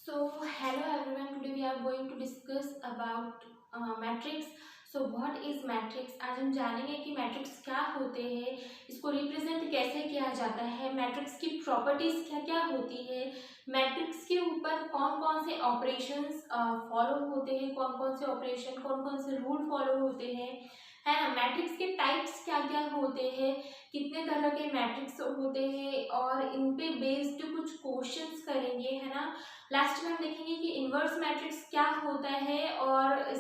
Hello everyone. Today we are going to discuss about matrix. What is matrix. आज हम जानेंगे कि matrix क्या होते हैं, इसको रिप्रेजेंट कैसे किया जाता है, मैट्रिक्स की प्रॉपर्टीज क्या क्या होती है, मैट्रिक्स के ऊपर कौन कौन से ऑपरेशंस फॉलो होते हैं, कौन कौन से ऑपरेशन, कौन कौन से रूल फॉलो होते हैं, है ना. मैट्रिक्स के टाइप्स क्या क्या होते हैं, कितने तरह के मैट्रिक्स होते हैं, और इन पे बेस्ड कुछ क्वेश्चंस करेंगे, है ना. लास्ट में हम देखेंगे कि इन्वर्स मैट्रिक्स क्या होता है, और इस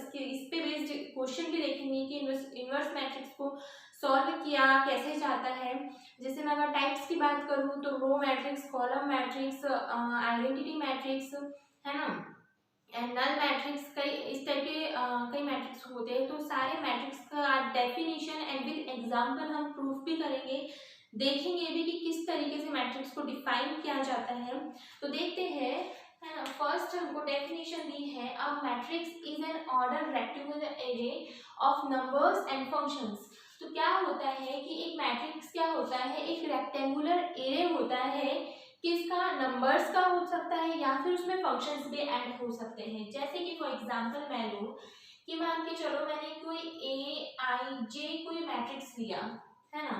पे बेस्ड क्वेश्चन भी देखेंगे कि इन्वर्स मैट्रिक्स को सॉल्व किया कैसे जाता है. जैसे मैं अगर टाइप्स की बात करूँ तो row matrix, column matrix, identity matrix, है ना, एंड नल मैट्रिक्स, कई इस टाइप के कई मैट्रिक्स होते हैं. तो सारे मैट्रिक्स का डेफिनेशन एंड विद एग्जांपल हम प्रूफ भी करेंगे, देखेंगे भी कि किस तरीके से मैट्रिक्स को डिफाइन किया जाता है. तो देखते हैं, है ना. फर्स्ट हमको डेफिनेशन दी है, a matrix is an order rectangular array of numbers and functions. तो क्या होता है कि एक मैट्रिक्स क्या होता है, एक रेक्टेंगुलर एरे होता है, किसका, नंबर्स का हो सकता है या फिर उसमें फंक्शंस भी ऐड हो सकते हैं. जैसे कि फॉर एग्जांपल मैं लूँ कि मान के चलो मैंने कोई ए आई जे कोई मैट्रिक्स लिया, है ना,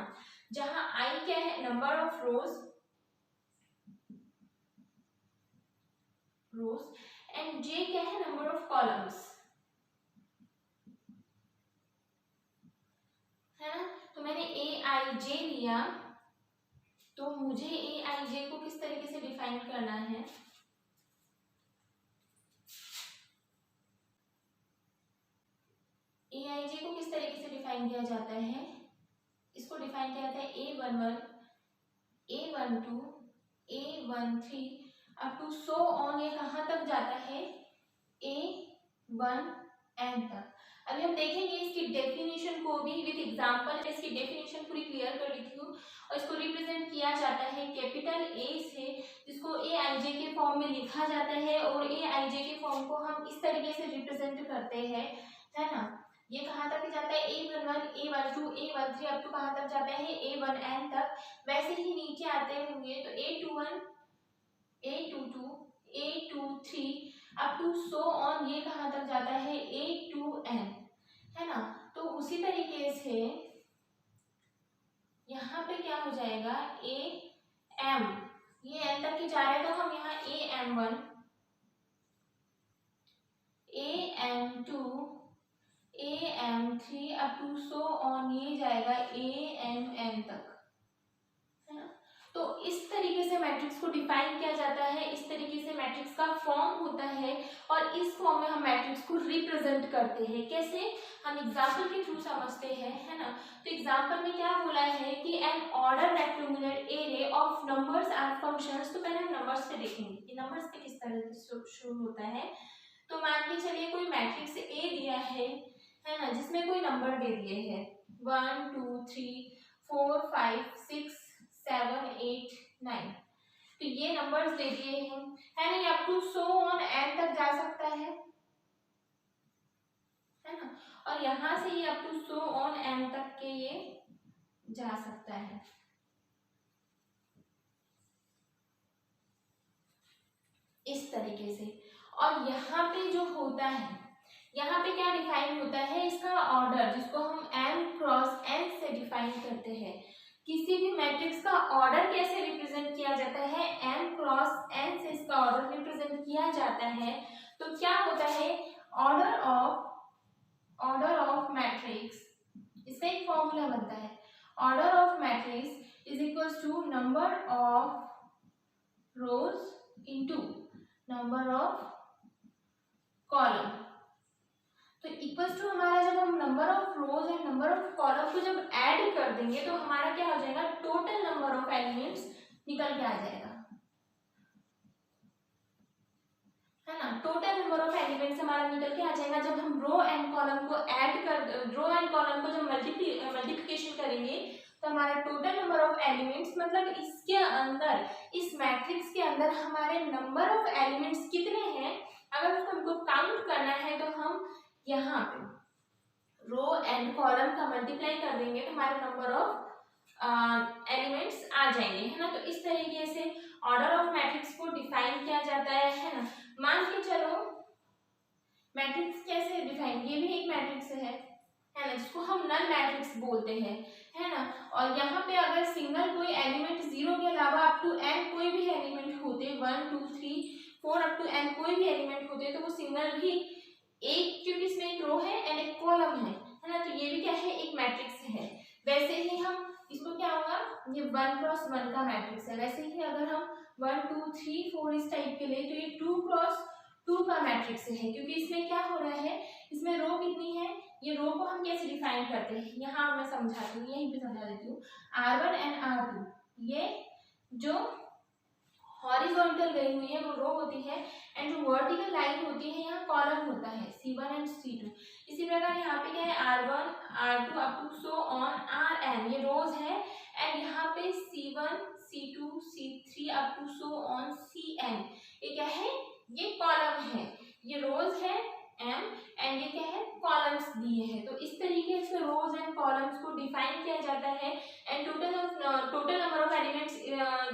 जहाँ आई क्या है, नंबर ऑफ रोज एंड जे क्या है, नंबर ऑफ कॉलम्स, है ना. तो मैंने ए आई जे लिया, तो मुझे ए आई जे को किस तरीके से डिफाइन करना है. ए आई जे को किस तरीके से डिफाइन किया जाता है, इसको डिफाइन किया जाता है A11, A12, A13 up to so on. ये कहाँ तक जाता है, A1N तक. अभी हम देखेंगे इसकी डेफिनेशन को भी विद एग्जांपल. इसकी डेफिनेशन पूरी क्लियर कर देती हूँ. और इसको रिप्रेजेंट किया जाता है कैपिटल ए से, जिसको ए आई जे के फॉर्म में लिखा जाता है, और ए आई जे के फॉर्म को हम इस तरीके से रिप्रेजेंट करते हैं, है ना. ये कहाँ तक जाता है, A11, A12, A13 up to कहाँ तक जाता है, A1N तक. वैसे ही नीचे आते होंगे तो A21, A22, A23 up to so on. ये कहाँ तक जाता है, A2N, है ना. तो उसी तरीके से यहाँ पे क्या हो जाएगा, AM, ये N तक की जा रहा है तो हम यहाँ AM1, AM2, AM3 up to so on, ये जाएगा AMN तक, है ना. तो इस तरीके से मैट्रिक्स को डिफाइन किया जाता है, इस तरीके से मैट्रिक्स का फॉर्म होता है, और इस फॉर्म में हम मैट्रिक्स को रिप्रेजेंट करते हैं. कैसे, हम एग्जांपल के थ्रू समझते हैं, है ना. तो एग्जांपल में क्या बोला है कि an order rectangular array of numbers and functions. तो पहले हम नंबर्स पे देखेंगे कि नंबर्स पे किस तरह से शुरू होता है. तो मान के चलिए कोई मैट्रिक्स ए दिया है ना, जिसमें कोई नंबर दे दिए हैं 1 2 3 4 5 6 7 8 9. तो ये नंबर्स दे दिए हैं, है ना. ये up to so on n तक जा सकता है ना. और यहां से ये up to so on n तक के ये जा सकता है. इस तरीके से. और यहाँ पे जो होता है, यहाँ पे क्या डिफाइन होता है, इसका ऑर्डर, जिसको हम m क्रॉस n से डिफाइन करते हैं. किसी भी मैट्रिक्स का ऑर्डर कैसे रिप्रेजेंट किया जाता है, m क्रॉस n से इसका ऑर्डर रिप्रेजेंट किया जाता है. तो क्या होता है, ऑर्डर ऑफ मैट्रिक्स, इसका एक फॉर्मूला बनता है, order of matrix is equals to number of rows into number of column. तो इक्वल्स टू हमारा, जब हम number of rows and number of column को जब ऐड कर देंगे तो हमारा क्या हो जाएगा, टोटल नंबर ऑफ एलिमेंट्स निकल के आ जाएगा, है ना. टोटल नंबर ऑफ एलिमेंट्स हमारा निकल के आ जाएगा. जब हम रो एंड कॉलम को ऐड कर, रो एंड कॉलम को जब मल्टीप्लिकेशन करेंगे तो हमारा टोटल नंबर ऑफ एलिमेंट्स, मतलब इसके अंदर, इस मैट्रिक्स के अंदर हमारे नंबर ऑफ एलिमेंट्स कितने हैं, अगर उसको हमको काउंट करना है तो हम यहाँ पे रो एंड कॉलम का मल्टीप्लाई कर देंगे तो हमारे नंबर ऑफ एलिमेंट्स आ जाएंगे, है ना. तो इस तरीके से ऑर्डर ऑफ मैट्रिक्स को डिफाइन किया जाता है ना. ये भी एक मैट्रिक्स है ना, जिसको हम नल मैट्रिक्स बोलते हैं, है ना। और यहाँ पे अगर सिंगल कोई एलिमेंट 0 के अलावा अप टू n कोई भी एलिमेंट होते, 1 2 3 4 अप टू n कोई भी एलिमेंट होते, तो वो सिंगल भी एक, क्योंकि इसमें एक रो है एंड एक कॉलम है ना, तो ये भी क्या है, एक मैट्रिक्स है। वैसे ही हम इसको क्या होगा, ये 1 क्रॉस 1 का मैट्रिक्स है। वैसे ही अगर हम 1 2 3 4 इस टाइप के लिए, तो ये 2 क्रॉस 2 का मैट्रिक्स है, क्योंकि इसमें क्या हो रहा है, इसमें रो कितनी है, ये रो को हम कैसे डिफाइन करते हैं, यहाँ मैं समझाती हूँ, यहीं पे समझा देती हूँ। R1 एंड R2, ये जो हॉरिजॉन्टल गई हुई है वो रो होती है, एंड जो वर्टिकल लाइन होती है यहाँ कॉलम होता है, C1 एंड C2। इसी प्रकार यहाँ पे क्या है, R1 R2 up to so on Rn, ये रोज है, एंड यहाँ पे C1 C2 C3 up to so on Cn, ये क्या है, ये कॉलम है, ये रोज है m, एंड ये क्या है, कॉलम्स दिए हैं। तो इस तरीके से रोज एंड कॉलम्स को डिफाइन किया जाता है। And total number of elements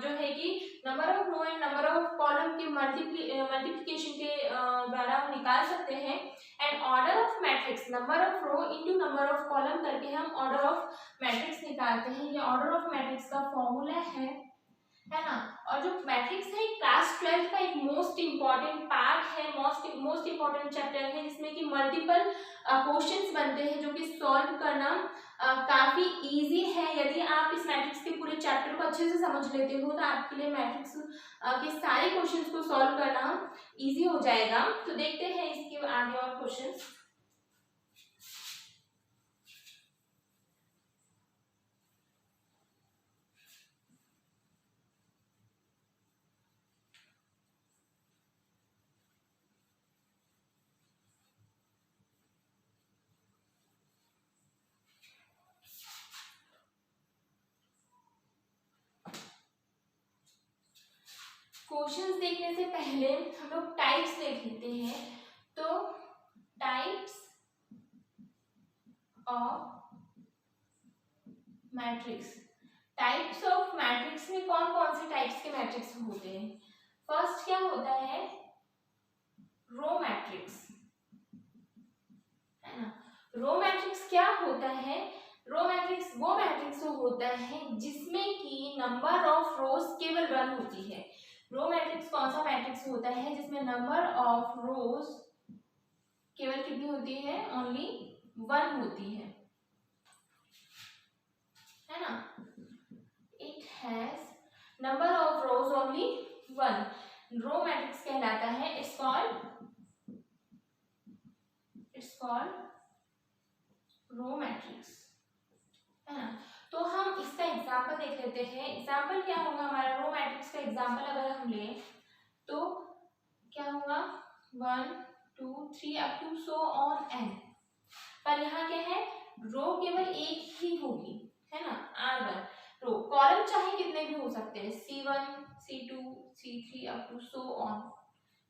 जो है कि number of row and number of column के मल्टीप्लिकेशन के द्वारा हम निकाल सकते हैं। And order of matrix, number of row into number of column करके हम ऑर्डर ऑफ मैट्रिक्स निकालते हैं। ये ऑर्डर ऑफ मैट्रिक्स का फॉर्मूला है ना। और जो मैट्रिक्स है क्लास 12 का एक मोस्ट इंपॉर्टेंट पार्ट है, मोस्ट इंपॉर्टेंट चैप्टर है, जिसमें कि मल्टीपल क्वेश्चंस बनते हैं, जो कि सॉल्व करना काफी इजी है। यदि आप इस मैट्रिक्स के पूरे चैप्टर को अच्छे से समझ लेते हो, तो आपके लिए मैट्रिक्स के सारे क्वेश्चंस को सॉल्व करना इजी हो जाएगा। तो देखते हैं इसके आगे और क्वेश्चंस। क्वेश्चंस देखने से पहले हम लोग टाइप्स देख लेते हैं। तो types of matrix, types of matrix में कौन कौन से टाइप्स के मैट्रिक्स होते हैं। फर्स्ट क्या होता है, रो मैट्रिक्स, है ना। रो मैट्रिक्स क्या होता है, रो मैट्रिक्स वो मैट्रिक्स होता है जिसमें कि नंबर ऑफ रोज केवल 1 होती है। रो मैट्रिक्स कौन सा मैट्रिक्स होता है जिसमें नंबर ऑफ रोज केवल कितनी होती है, ओनली 1 होती है ना। It has number of rows only 1, row matrix कहलाता है। इट्स कॉल्ड रो मैट्रिक्स, है ना। तो हम इसका एग्जांपल देख लेते हैं। एग्जांपल क्या होगा हमारा, रो मैट्रिक्स का एग्जांपल अगर हम लें तो क्या होगा, 1 2 3 up to so on n। पर यहाँ क्या है, रो केवल एक ही होगी, है ना, R1 रो। कॉलम चाहे कितने भी हो सकते हैं, C1 C2 C3 up to so on,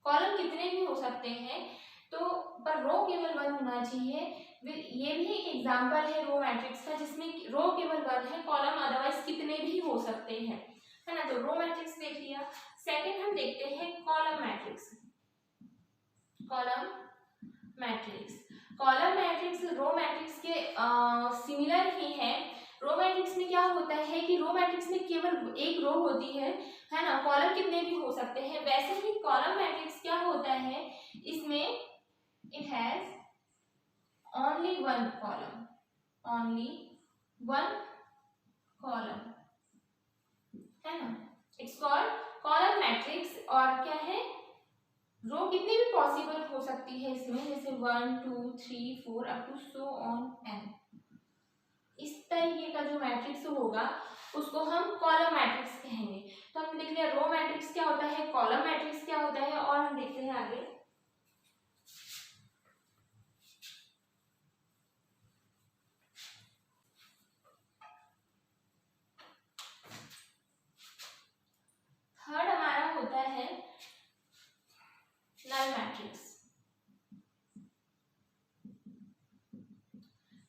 column कितने भी हो सकते हैं, तो पर रो केवल 1 होना चाहिए। ये भी एक एग्जांपल है रो मैट्रिक्स का, जिसमें रो केवल 1 है, कॉलम अदरवाइज कितने भी हो सकते हैं, है ना। तो रो मैट्रिक्स देख लिया। सेकंड हम देखते हैं column matrix. Column matrix, column matrix row matrix के सिमिलर ही है। रो मैट्रिक्स में क्या होता है कि रो मैट्रिक्स में केवल एक रो होती है ना, कॉलम कितने भी हो सकते हैं। वैसे ही कॉलम मैट्रिक्स क्या होता है, इसमें it has only one column, only one column, है ना। It's called column matrix. और क्या है, रो कितनी भी पॉसिबल हो सकती है इसमें, जैसे 1 2 3 4 up to so on n। इस तरीके का जो मैट्रिक्स होगा उसको हम कॉलम मैट्रिक्स कहेंगे। तो हमने देख लिया रो मैट्रिक्स क्या होता है, कॉलम मैट्रिक्स क्या होता है, और हम देखते हैं आगे। थर्ड हमारा होता है नल मैट्रिक्स।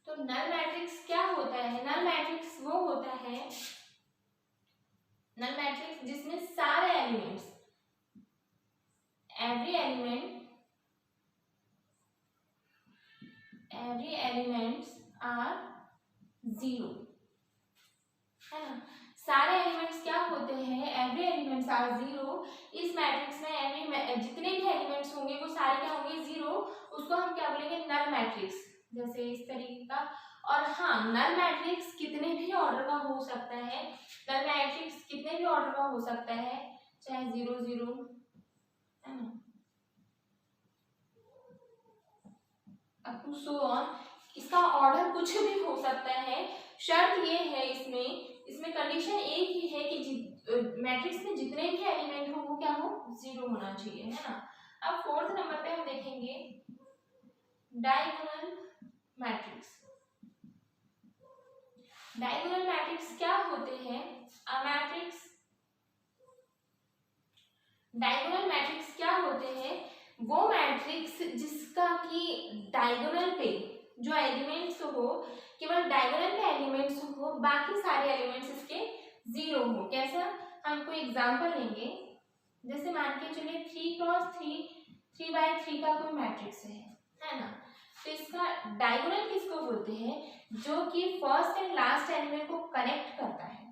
तो नल मैट्रिक्स क्या होता है, नल मैट्रिक्स वो होता है, नल मैट्रिक्स जिसमें सारे elements, every element every elements are zero, है ना। सारे एलिमेंट्स क्या होते हैं, एवरी एलिमेंट्स आर जीरो। इस मैट्रिक्स में एवरी जितने भी एलिमेंट्स होंगे वो सारे क्या होंगे, जीरो। उसको हम क्या बोलेंगे, नल मैट्रिक्स, जैसे इस तरीके का। और हाँ, नल मैट्रिक्स कितने भी ऑर्डर का हो सकता है, नल मैट्रिक्स कितने भी ऑर्डर का हो सकता है, चाहे 0 0, है ना, अप टू सो ऑन। इसका ऑर्डर कुछ भी हो सकता है। शर्त ये है इसमें कंडीशन एक ही है कि मैट्रिक्स में जितने भी एलिमेंट हो वो क्या हो, जीरो होना चाहिए, है ना। अब फोर्थ नंबर पे हम देखेंगे डायगोनल मैट्रिक्स। डायगोनल मैट्रिक्स क्या होते हैं, डायगोनल मैट्रिक्स क्या होते हैं, वो मैट्रिक्स जिसका कि डायगोनल पे जो एलिमेंट्स हो, केवल डायगोनल पे एलिमेंट्स हो, बाकी सारे एलिमेंट्स इसके जीरो हो। कैसा, हम कोई एग्जांपल लेंगे, जैसे मान के चलिए 3x3 3x3 का कोई मैट्रिक्स है ना। तो इसका डायगोनल किसको बोलते हैं, जो कि फर्स्ट एंड लास्ट एलिमेंट को कनेक्ट करता है,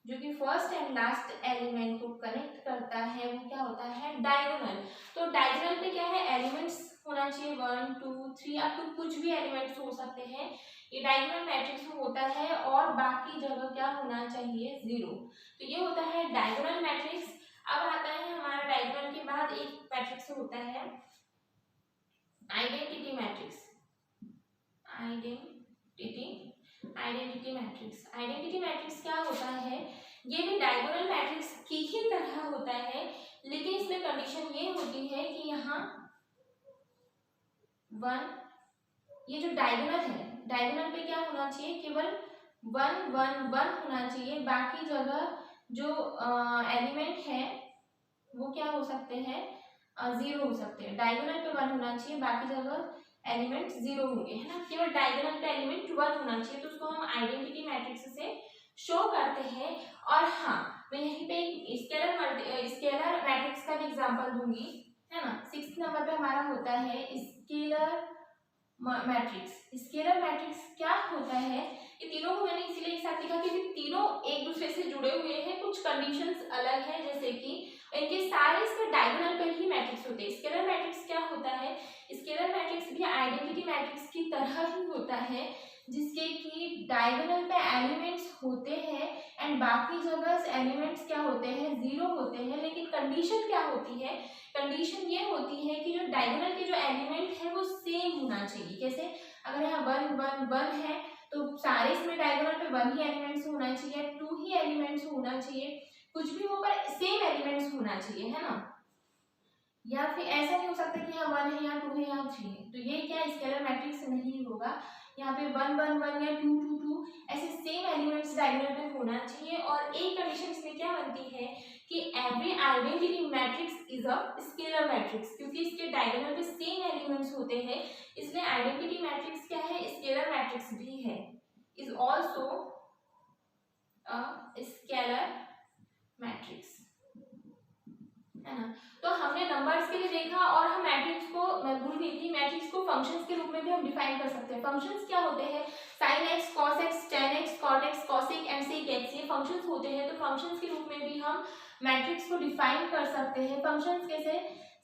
जो कि फर्स्ट एंड लास्ट एलिमेंट को कनेक्ट करता है, वो क्या होता है, डायगोनल। तो डायगोनल पे क्या है, एलिमेंट्स होना चाहिए 1 2 3, अब तो कुछ भी एलिमेंट्स हो सकते हैं, ये डायगोनल मैट्रिक्स में होता है। और बाकी जगह क्या होना चाहिए, जीरो। तो ये होता है डायगोनल मैट्रिक्स। अब आता है हमारा डायगोनल के बाद एक मैट्रिक्स होता है identity matrix. Identity matrix, identity matrix क्या होता है, ये भी डायगोनल मैट्रिक्स की ही तरह होता है, लेकिन इसमें कंडीशन ये होती है कि यहाँ 1, ये जो डायगोनल है, डायगोनल पे क्या होना चाहिए, केवल 1 1 1 होना चाहिए। बाकी जगह जो एलिमेंट है वो क्या हो सकते हैं, जीरो हो सकते हैं। डायगोनल पे 1 होना चाहिए, बाकी जगह एलिमेंट जीरो होंगे, है ना। केवल डायगोनल पे एलिमेंट 1 होना चाहिए, तो उसको हम आइडेंटिटी मैट्रिक्स से शो करते हैं। और हाँ, मैं यहीं पे स्केलर मैट्रिक्स का भी एग्जांपल दूंगी, है ना। 6 नंबर पे हमारा होता है स्केलर मैट्रिक्स। स्केलर मैट्रिक्स क्या होता है, ये तीनों को मैंने इसीलिए एक साथ लिखा क्योंकि तीनों एक दूसरे से जुड़े हुए हैं, कुछ कंडीशंस अलग है, जैसे कि इनके सारे इसके डायगोनल पर ही मैट्रिक्स होते हैं। स्केलर मैट्रिक्स क्या होता है, स्केलर मैट्रिक्स भी आइडेंटिटी मैट्रिक्स की तरह ही होता है, जिसके कि डायगोनल पे एलिमेंट्स होते हैं एंड बाकी जगह एलिमेंट्स क्या होते हैं, जीरो होते हैं। लेकिन कंडीशन क्या होती है, कंडीशन ये होती है कि जो डायगोनल के जो एलिमेंट है वो सेम होना चाहिए। कैसे, अगर यहाँ 1 1 1 है तो सारे इसमें डायगोनल पे 1 ही एलिमेंट्स होना चाहिए, 2 ही एलिमेंट्स होना चाहिए, कुछ भी हो पर सेम एलिमेंट्स होना चाहिए, है ना। या फिर ऐसा नहीं हो सकता कि यहाँ 1 है, यहाँ 2 है, यहाँ 3 है, तो ये क्या स्केलर मैट्रिक्स नहीं होगा। यहाँ पे 1 1 1 या 2 2 2 ऐसे सेम एलिमेंट्स डायगोनल पे होना चाहिए। और एक कंडीशन इसमें क्या बनती है कि every identity matrix is a scalar matrix, क्योंकि इसके डायगोनल पे सेम एलिमेंट्स होते हैं, इसलिए आइडेंटिटी मैट्रिक्स क्या है, स्केलर मैट्रिक्स भी है, is also a scalar matrix, है ना। तो हमने नंबर्स के लिए देखा, और हम मैट्रिक्स को, मैं भूल गई थी, मैट्रिक्स को फंक्शंस के रूप में भी हम डिफाइन कर सकते हैं। फंक्शंस क्या होते हैं, sin x cos x tan x cot x cosec and sec x, ये फंक्शंस होते हैं। तो फंक्शंस के रूप में भी हम मैट्रिक्स को डिफाइन कर सकते हैं। फंक्शंस कैसे,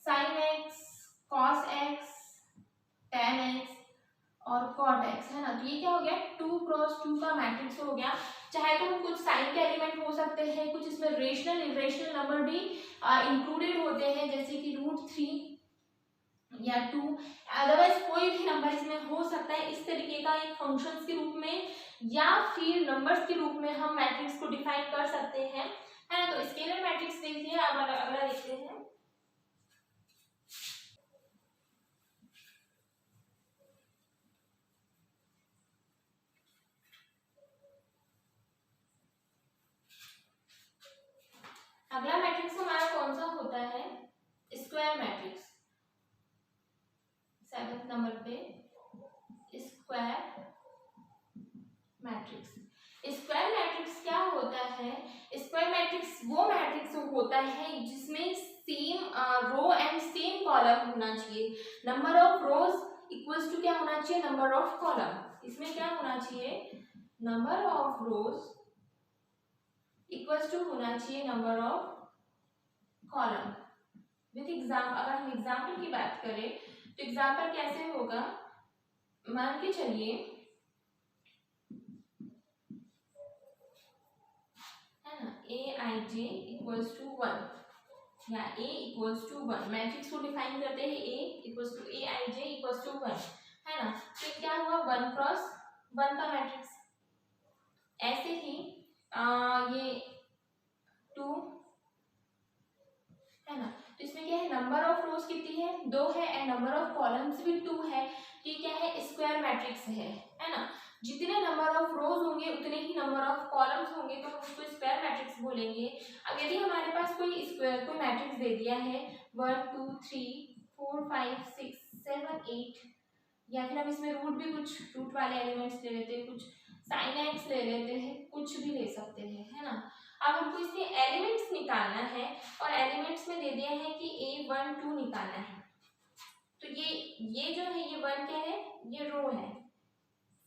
sin x cos x tan x और cot x, है ना। तो ये क्या हो गया, 2 क्रॉस 2 का मैट्रिक्स हो गया। चाहे तो हम कुछ साइन के एलिमेंट हो सकते हैं, कुछ इसमें रेशनल इरेशनल नंबर भी इंक्लूडेड होते हैं, जैसे कि √3 या 2, अदरवाइज कोई भी नंबर इसमें हो सकता है। इस तरीके का एक फंक्शंस के रूप में या फिर नंबर्स के रूप में हम मैट्रिक्स को डिफाइन कर सकते हैं, है ना। तो स्केलर मैट्रिक्स देखिए, अब अगला देखते हैं। अगला मैट्रिक्स हमारा कौन सा होता है, स्क्वायर मैट्रिक्स। 7 नंबर पे स्क्वायर मैट्रिक्स। स्क्वायर मैट्रिक्स क्या होता है, स्क्वायर मैट्रिक्स वो मैट्रिक्स होता है जिसमें same row and same column होना चाहिए। Number of rows equals to क्या होना चाहिए, नंबर ऑफ कॉलम। इसमें क्या होना चाहिए, number of rows equals to होना चाहिए number of column with exam. अगर हम एग्जाम्पल की बात करें तो एग्जाम्पल कैसे होगा, मान के चलिए है ना, Aij इक्वल्स टू 1 या A इक्वल्स टू 1, मैट्रिक्स को डिफाइन करते हैं A equals to Aij equals to 1, है ना। तो क्या हुआ, 1 क्रॉस 1 का मैट्रिक्स। ऐसे ही ये 2 है ना, तो इसमें क्या है, नंबर ऑफ रोज कितनी है, 2 है, एंड नंबर ऑफ कॉलम्स भी 2 है। तो ये क्या है, स्क्वायर मैट्रिक्स है ना। जितने नंबर ऑफ रोज होंगे उतने ही नंबर ऑफ कॉलम्स होंगे, तो हम उसको स्क्वायर मैट्रिक्स बोलेंगे। अब यदि हमारे पास कोई मैट्रिक्स दे दिया है 1 2 3 4 5 6 7 8, या फिर हम इसमें रूट भी कुछ रूट वाले एलिमेंट्स ले लेते हैं, कुछ साइन एक्स ले लेते हैं, कुछ भी ले सकते हैं, है ना। अब हमको इसके एलिमेंट्स निकालना है और एलिमेंट्स में दे दिया है कि A1 2 निकालना है। तो ये जो है, ये 1 क्या है, ये रो है,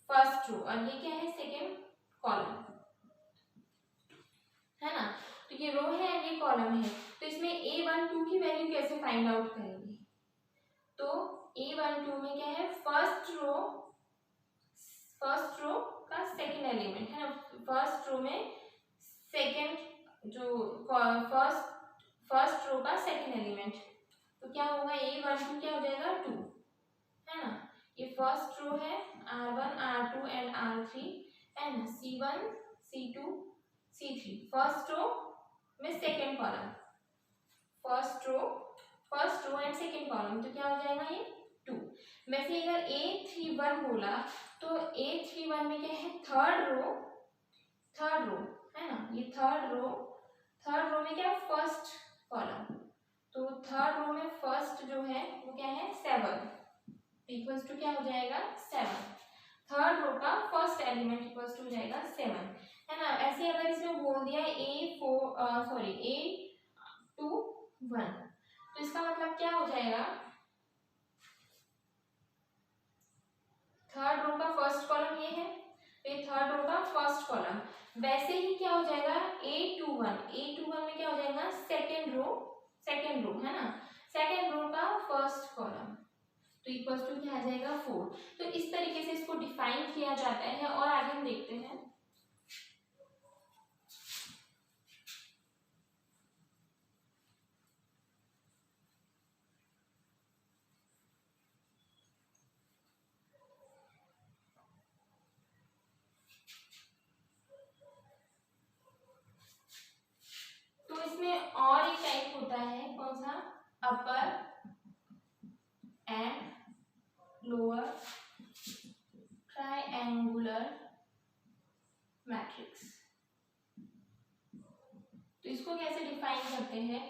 फर्स्ट रो, और ये क्या है, सेकेंड कॉलम, है ना। तो ये रो है और ये कॉलम है। तो इसमें A1 2 की वैल्यू कैसे फाइंड आउट करेंगे, तो A1 2 में क्या है, फर्स्ट रो का सेकेंड एलिमेंट, है ना। फर्स्ट रो में सेकेंड जो फर्स्ट रो का सेकेंड एलिमेंट, तो क्या होगा, A1 2 क्या हो जाएगा, 2, है ना। ये फर्स्ट रो है, R1 R2 एंड R3, है ना, C1 C2 C3, first row में second column, first row and second column, तो क्या हो जाएगा, ये 2। वैसे अगर A31 बोला तो A31 में क्या है, थर्ड रो, है ना, ये थर्ड रो में क्या है, फर्स्ट कॉलम, तो थर्ड रो में फर्स्ट जो है वो क्या है, 7, इक्वल्स टू क्या हो जाएगा, 7। थर्ड रो का फर्स्ट एलिमेंट इक्वल्स टू हो जाएगा 7, है ना। ऐसे अगर इसमें बोल दिया A21, तो इसका मतलब क्या हो जाएगा, थर्ड रो का फर्स्ट कॉलम ये है, तो ये थर्ड रो का फर्स्ट कॉलम। वैसे ही क्या हो जाएगा, A21 में क्या हो जाएगा, सेकेंड रो, है ना, सेकेंड रो का फर्स्ट कॉलम, तो इक्वल्स टू क्या आ जाएगा, 4। तो इस तरीके से इसको डिफाइन किया जाता है। और आगे हम देखते हैं, तो इसमें और एक टाइप होता है, कौन सा, अपर एंड लोअर ट्रायंगुलर मैट्रिक्स। तो इसको कैसे डिफाइन करते हैं,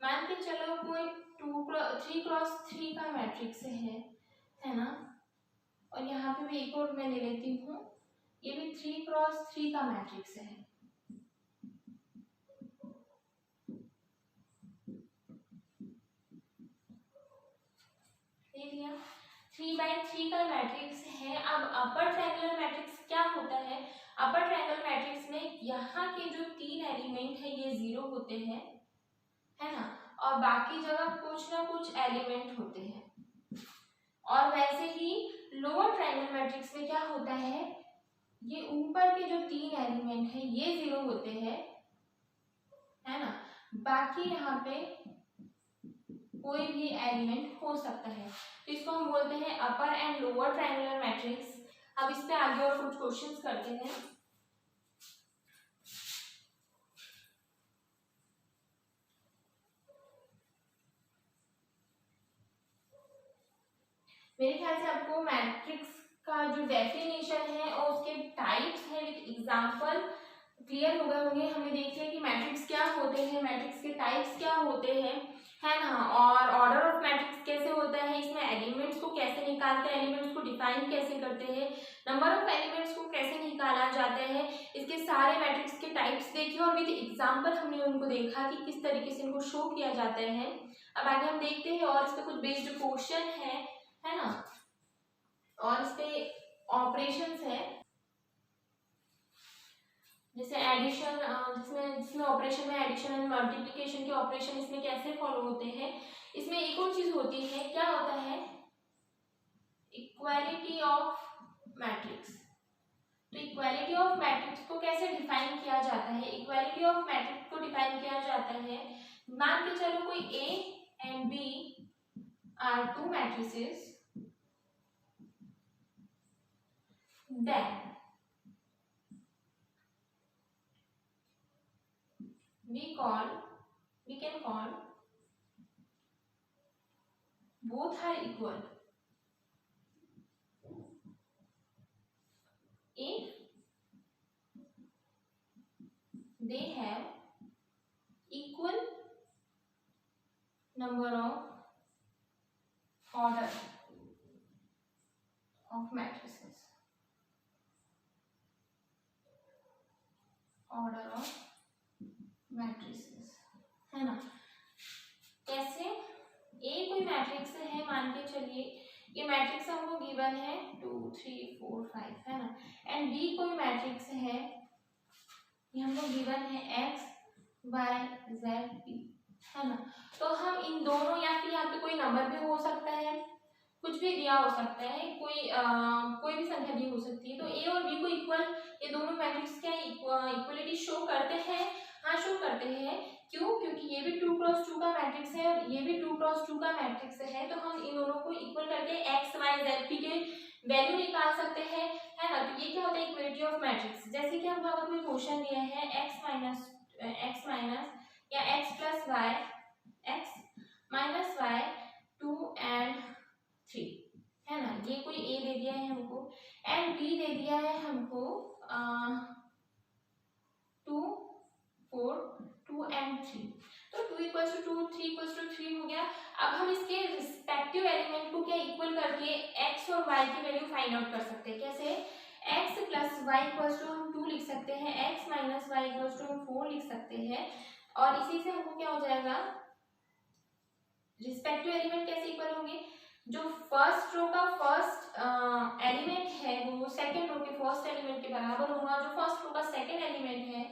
मान के चलो कोई 3x3 का मैट्रिक्स है ना, और यहाँ पे भी एक और मैं ले लेती हूँ, ये भी 3x3 का मैट्रिक्स है। ले लिया, 3x3 का मैट्रिक्स है। अब अपर ट्रायंगुलर मैट्रिक्स क्या होता है, अपर ट्रायंगुलर मैट्रिक्स में यहाँ के जो 3 एलिमेंट है ये 0 होते हैं, है ना, और बाकी जगह कुछ ना कुछ एलिमेंट होते हैं। और वैसे ही लोअर ट्रायंगुलर मैट्रिक्स में क्या होता है, ये ऊपर के जो 3 एलिमेंट है ये 0 होते हैं, है ना, बाकी यहाँ पे कोई भी एलिमेंट हो सकता है। तो इसको हम बोलते हैं अपर एंड लोअर ट्रायंगुलर मैट्रिक्स। अब इस पे आगे और कुछ क्वेश्चंस करते हैं। मेरे ख्याल से आपको मैट्रिक्स का जो डेफिनेशन है और उसके टाइप्स है विद एग्जांपल क्लियर हो गए होंगे। हमने देख लिया कि मैट्रिक्स क्या होते हैं, मैट्रिक्स के टाइप्स क्या होते हैं, है ना, और ऑर्डर ऑफ मैट्रिक्स कैसे होता है, इसमें एलिमेंट्स को कैसे निकालते हैं, एलिमेंट्स को डिफाइन कैसे करते हैं, नंबर ऑफ एलिमेंट्स को कैसे निकाला जाता है, इसके सारे मैट्रिक्स के टाइप्स देखे और विद एग्जांपल हमने उनको देखा कि किस तरीके से इनको शो किया जाता है। अब आगे हम देखते हैं और इस पर कुछ बेस्ड क्वेश्चन है ना। और इस पे ऑपरेशंस है, जैसे एडिशन, जिसमें ऑपरेशन में एडिशन एंड मल्टीप्लिकेशन के ऑपरेशन इसमें कैसे फॉलो होते हैं। इसमें एक और चीज होती है, क्या होता है, इक्वालिटी ऑफ मैट्रिक्स। तो इक्वालिटी ऑफ मैट्रिक्स को कैसे डिफाइन किया जाता है, इक्वालिटी ऑफ मैट्रिक्स को डिफाइन किया जाता है, मान के चलो कोई A and B are two matrices, then we can call both are equal if they have equal number of order of matrices, order of matrices, है ना। कैसे, ए कोई मैट्रिक्स है, मान के चलिए ये मैट्रिक्स हमको गिवन है 2 3 4 5, है ना, एंड बी कोई मैट्रिक्स है, ये हमको गिवन है x y z p, है ना। तो हम इन दोनों, या फिर यहाँ पे कोई नंबर भी हो सकता है, कुछ भी दिया हो सकता है, कोई भी संख्या दी हो सकती है, तो ए और बी को इक्वल, ये दोनों मैट्रिक्स क्या इक्वलिटी शो करते हैं, हाँ शो करते हैं। क्यों, क्योंकि ये भी 2 क्रॉस 2 का मैट्रिक्स है और ये भी 2 क्रॉस 2 का मैट्रिक्स है, तो हम इन दोनों को इक्वल करके एक्स वाई जेड पी के वैल्यू निकाल सकते हैं, है ना। तो ये क्या होता है, इक्वलिटी ऑफ मैट्रिक्स। जैसे कि हम अगर कोई क्वेश्चन दिया है एक्स माइनस या x plus y, x minus y 2 and 3, है ना, ये कोई ए दे दिया है हमको, एंड बी दे दिया है हमको 2 4 2 एंड 3, तो 2 इक्वल्स टू 2 3 इक्वल्स टू 3 हो गया। अब हम इसके रिस्पेक्टिव एलिमेंट को क्या इक्वल करके x और y की वैल्यू फाइंड आउट कर सकते हैं। कैसे, x plus y equals to हम 2 लिख सकते हैं, x minus y equals to हम 4 लिख सकते हैं, और इसी से हमको क्या हो जाएगा, रिस्पेक्टिव एलिमेंट कैसे इक्वल होंगे, जो फर्स्ट रो का फर्स्ट एलिमेंट है वो सेकंड रो के फर्स्ट एलिमेंट के बराबर होगा, जो फर्स्ट रो का सेकंड एलिमेंट है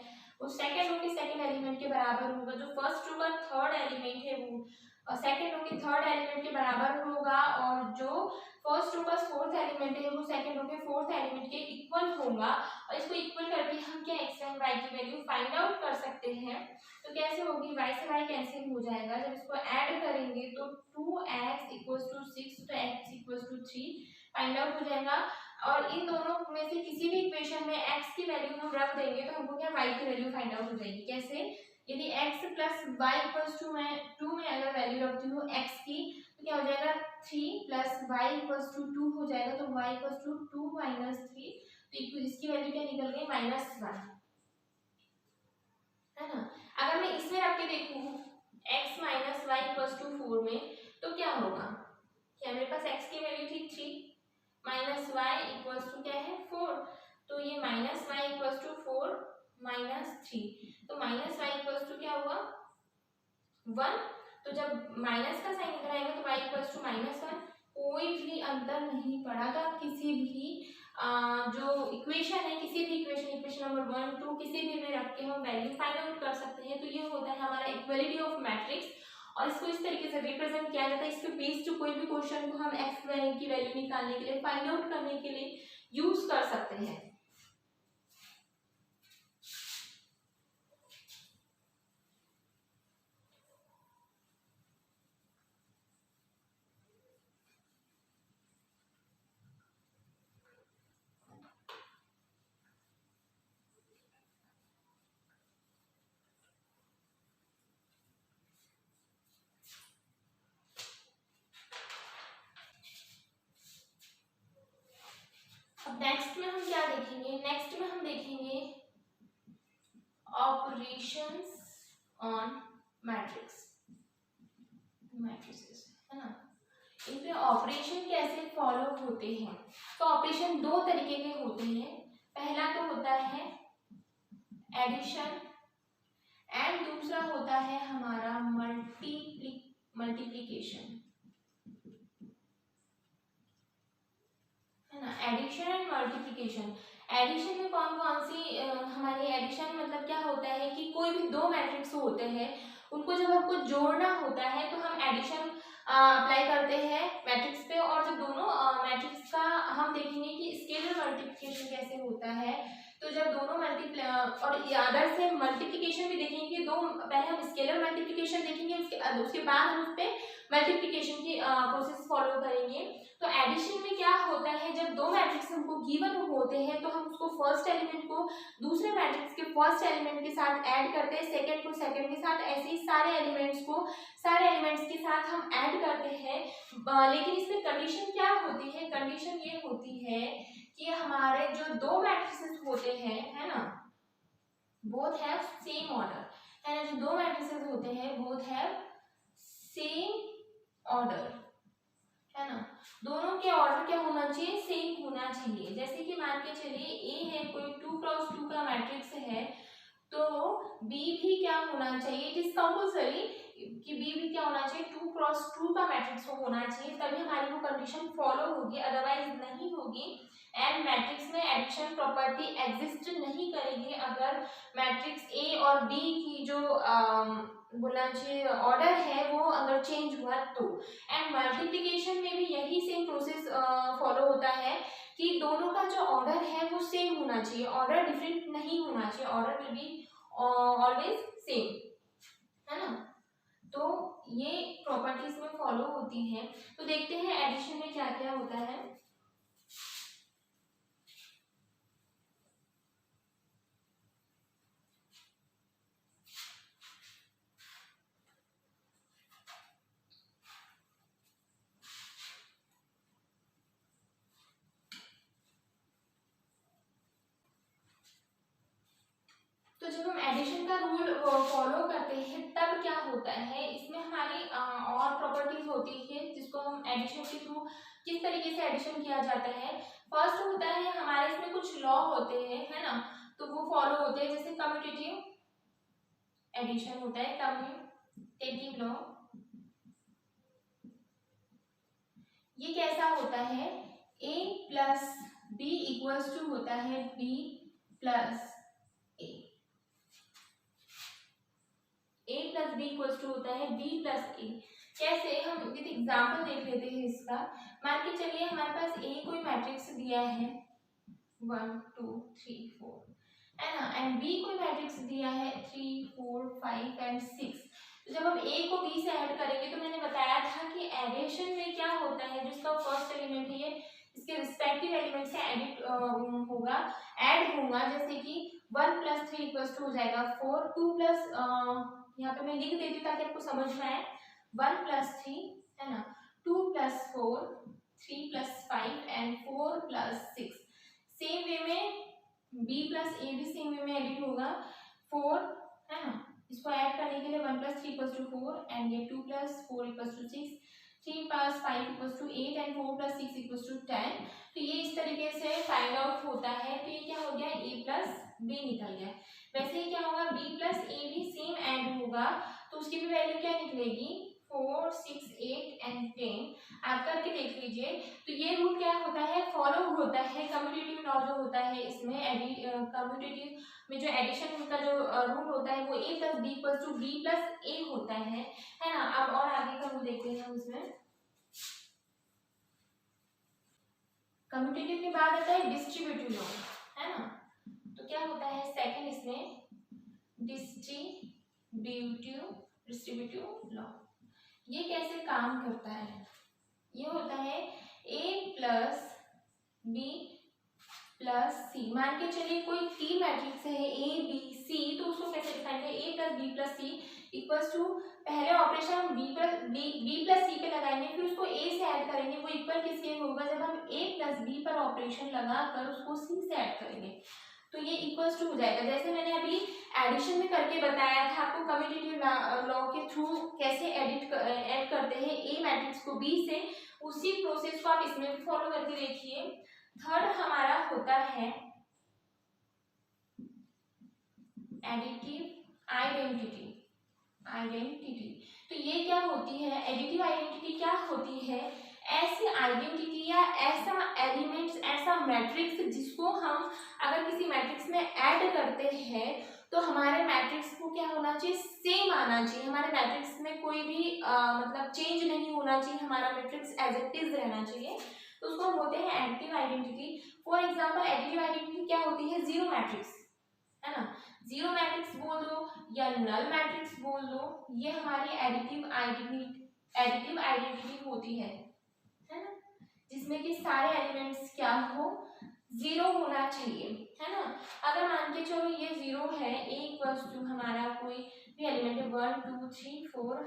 वो सेकंड रो के सेकंड एलिमेंट के बराबर होगा, जो फर्स्ट रो का थर्ड एलिमेंट है वो सेकंड रो के थर्ड एलिमेंट के बराबर होगा, और जो फर्स्ट रो का फोर्थ एलिमेंट है वो सेकंड रो के फोर्थ एलिमेंट के इक्वल होगा। और इसको इक्वल करके हम क्या एक्स एंड वाई की वैल्यू फाइंड आउट कर सकते हैं। तो कैसे होगी, y से y कैंसिल हो जाएगा, जब इसको ऐड करेंगे तो 2x इक्वल्स टू 6, तो x equals to 3 find out हो जाएगा। और इन दोनों में से किसी भी इक्वेशन में x की वैल्यू हम रख देंगे तो हमको क्या y की वैल्यू फाइंड आउट हो जाएगी। कैसे, यदि x plus y equals to मैं 2 में अगर वैल्यू रखती हूँ x की, तो क्या हो जाएगा 3 प्लस वाई इक्वल्स टू 2 हो जाएगा, तो y इक्वल्स टू 2 माइनस 3, तो इसकी वैल्यू क्या निकल गई, -1, है ना। अगर मैं इसमें रख के देखूं x minus y equals to 4 में, तो क्या होगा, क्या मेरे पास x की वैल्यू थी 3 माइनस वाई इक्वल्स टू क्या है 4, तो ये minus y equals to 4 minus 3, तो माइनस वाई इक्वल्स टू क्या हुआ 1, तो जब माइनस का साइन इधर आएगा तो y इक्वल्स टू -1, कोई भी अंतर नहीं पड़ा। तो आप किसी भी जो इक्वेशन है, किसी भी इक्वेशन नंबर 1 2 किसी भी में रख के हम वैल्यू फाइंड आउट कर सकते हैं। तो ये होता है हमारा इक्वालिटी ऑफ मैट्रिक्स, और इसको इस तरीके से रिप्रेजेंट किया जाता है। इसके बेस्ड कोई भी क्वेश्चन को हम एक्स वाई की वैल्यू निकालने के लिए, फाइंड आउट करने के लिए यूज कर सकते हैं। अब नेक्स्ट में हम क्या देखेंगे, नेक्स्ट में हम देखेंगे ऑपरेशंस ऑन मैट्रिसेस, है ना। इनपे ऑपरेशन कैसे फॉलो होते हैं, तो ऑपरेशन दो तरीके के होते हैं। पहला तो होता है एडिशन एंड दूसरा होता है हमारा मल्टीप्लिकेशन। मल्टीप्लिकेशन। एडिशन में कौन कौन सी हमारी एडिशन मतलब क्या होता है कि कोई भी दो मैट्रिक्स होते हैं उनको जब हमको जोड़ना होता है तो हम एडिशन अप्लाई करते हैं मैट्रिक्स पे, और जब दोनों मैट्रिक्स का हम देखेंगे कि स्केलर मल्टीप्लिकेशन कैसे होता है। तो जब दोनों और अदर से मल्टीप्लिकेशन भी देखेंगे, दो पहले हम स्केलर मल्टीप्लिकेशन देखेंगे, उसके बाद हम उस पर मल्टीप्लिकेशन की प्रोसेस फॉलो करेंगे। तो एडिशन में क्या होता है, जब दो मैट्रिक्स हमको गिवन होते हैं तो हम उसको फर्स्ट एलिमेंट को दूसरे मैट्रिक्स के फर्स्ट एलिमेंट के साथ ऐड करते हैं, सेकंड को सेकंड के साथ, ऐसे ही सारे एलिमेंट्स के साथ हम ऐड करते हैं। लेकिन इसमें कंडीशन क्या होती है, कंडीशन ये होती है कि हमारे जो दो मैट्रिसेस होते हैं, है ना, बोथ हैव सेम ऑर्डर, है ना, जो दो मैट्रिसेस होते हैं बोथ हैव सेम ऑर्डर, है ना, दोनों के ऑर्डर क्या होना चाहिए, सेम होना चाहिए। जैसे कि मान के चलिए ए है, कोई 2x2 का मैट्रिक्स है, तो बी भी क्या होना चाहिए, इट इज कंपल्सरी कि बी भी क्या होना चाहिए, 2x2 का मैट्रिक्स होना चाहिए, तभी हमारी वो कंडीशन फॉलो होगी, अदरवाइज नहीं होगी। एंड मैट्रिक्स में एडिशन प्रॉपर्टी एग्जिस्ट नहीं करेगी अगर मैट्रिक्स ए और बी की जो बोलना चाहिए ऑर्डर है वो अगर चेंज हुआ तो। एंड मल्टीप्लिकेशन में भी यही सेम प्रोसेस फॉलो होता है कि दोनों का जो ऑर्डर है वो सेम होना चाहिए, ऑर्डर डिफरेंट नहीं होना चाहिए, order will be always same, है ना। तो ये प्रॉपर्टीज में फॉलो होती हैं। तो देखते हैं एडिशन में क्या क्या होता है। तो जब हम एडिशन का रूल फॉलो करते हैं तब क्या होता है, इसमें हमारी और प्रॉपर्टीज होती है जिसको हम एडिशन के थ्रू किस तरीके से एडिशन किया जाता है। फर्स्ट होता है हमारे इसमें कुछ लॉ होते हैं, है ना, तो वो फॉलो होते हैं, जैसे कम्यूटेटिव एडिशन होता है, कम्यूटेटिव लॉ। ये कैसा होता है, a plus b equals to होता है b plus a plus b equals to होता है b प्लस a। कैसे, हम विद एग्जांपल देख लेते हैं इसका। मान के चलिए हमारे पास a कोई मैट्रिक्स दिया है 1 2 3 4, है ना, एंड b कोई मैट्रिक्स दिया है 3 4 5 एंड 6। तो जब हम a को b से ऐड करेंगे तो मैंने बताया था कि एडिशन में क्या होता है, जिसका फर्स्ट एलिमेंट है ये इसके रिस्पेक्टिव एलिमेंट से ऐड होगा। जैसे कि 1 प्लस 3 इक्वल्स टू हो जाएगा 4, 2 प्लस यहाँ पे मैं लिख देती हूँ ताकि आपको समझ में आए, 1 प्लस 3, है ना, 2 plus 4, 3 plus 5 and 4 plus 6। Same way में b प्लस a भी सेम वे में एडिट होगा 4, है ना, इसको ऐड करने के लिए 1 प्लस 3 इक्वल्स टू 4 एंड ये 2 plus 4 equals to 6, 3 plus 5 equals to 8 and 4 plus 6 equals to 10। तो ये इस तरीके से फाइंड आउट होता है। तो ये क्या हो गया, a प्लस b निकल गया। वैसे ही क्या होगा, b प्लस a भी सेम ऐड होगा तो उसकी भी वैल्यू क्या निकलेगी, 4 6 8 एंड 10। आप करके देख लीजिए। तो ये रूल क्या होता है, फॉलो होता है कम्यूटेटिव लॉ जो होता है इसमें, कम्यूटेटिव में जो एडिशन का जो रूल होता है वो a plus b equals to b plus a होता है ना। अब और आगे का रूल देखते हैं हम इसमें। कम्यूटेटिव के बाद आता है डिस्ट्रीब्यूटिव लॉ, है ना। तो क्या होता है सेकंड इसमें, डिस्ट्रीब्यूटिव लॉ। ये कैसे काम करता है, ये होता है a प्लस बी प्लस सी। मान के चलिए कोई टी मैट्रिक्स है a b c, तो उसको कैसे डिफाइन करें, a plus b plus c equals to, पहले ऑपरेशन हम b प्लस सी पे लगाएंगे, फिर उसको a से ऐड करेंगे, वो इक्वल किसके होगा, जब हम a प्लस b पर ऑपरेशन लगाकर उसको c से ऐड करेंगे तो ये इक्वल्स टू हो जाएगा। जैसे मैंने अभी एडिशन में करके बताया था आपको कम्यूटेटिव लॉ के थ्रू कैसे ऐड करते हैं ए मैट्रिक्स को बी से, उसी प्रोसेस को आप इसमें भी फॉलो करके देखिए। थर्ड हमारा होता है एडिटिव आइडेंटिटी। तो ये क्या होती है, एडिटिव आइडेंटिटी क्या होती है, ऐसी आइडेंटिटी या ऐसा एलिमेंट्स, ऐसा मैट्रिक्स जिसको हम अगर किसी मैट्रिक्स में ऐड करते हैं तो हमारे मैट्रिक्स को क्या होना चाहिए, सेम आना चाहिए, हमारे मैट्रिक्स में कोई भी मतलब चेंज नहीं होना चाहिए, हमारा मैट्रिक्स एज इट इज रहना चाहिए, तो उसको हम बोलते हैं additive identity. For example additive identity क्या होती है, जीरो मैट्रिक्स, है ना, जीरो मैट्रिक्स बोल दो या नल मैट्रिक्स बोल दो, ये हमारी एडिटिव आइडेंटिटी होती है ना, जिसमें कि सारे एलिमेंट्स क्या हो, जीरो होना चाहिए, है ना। अगर मान के चलो ये जीरो है, एक वस्तु हमारा कोई भी एलिमेंट है 1 2 3 4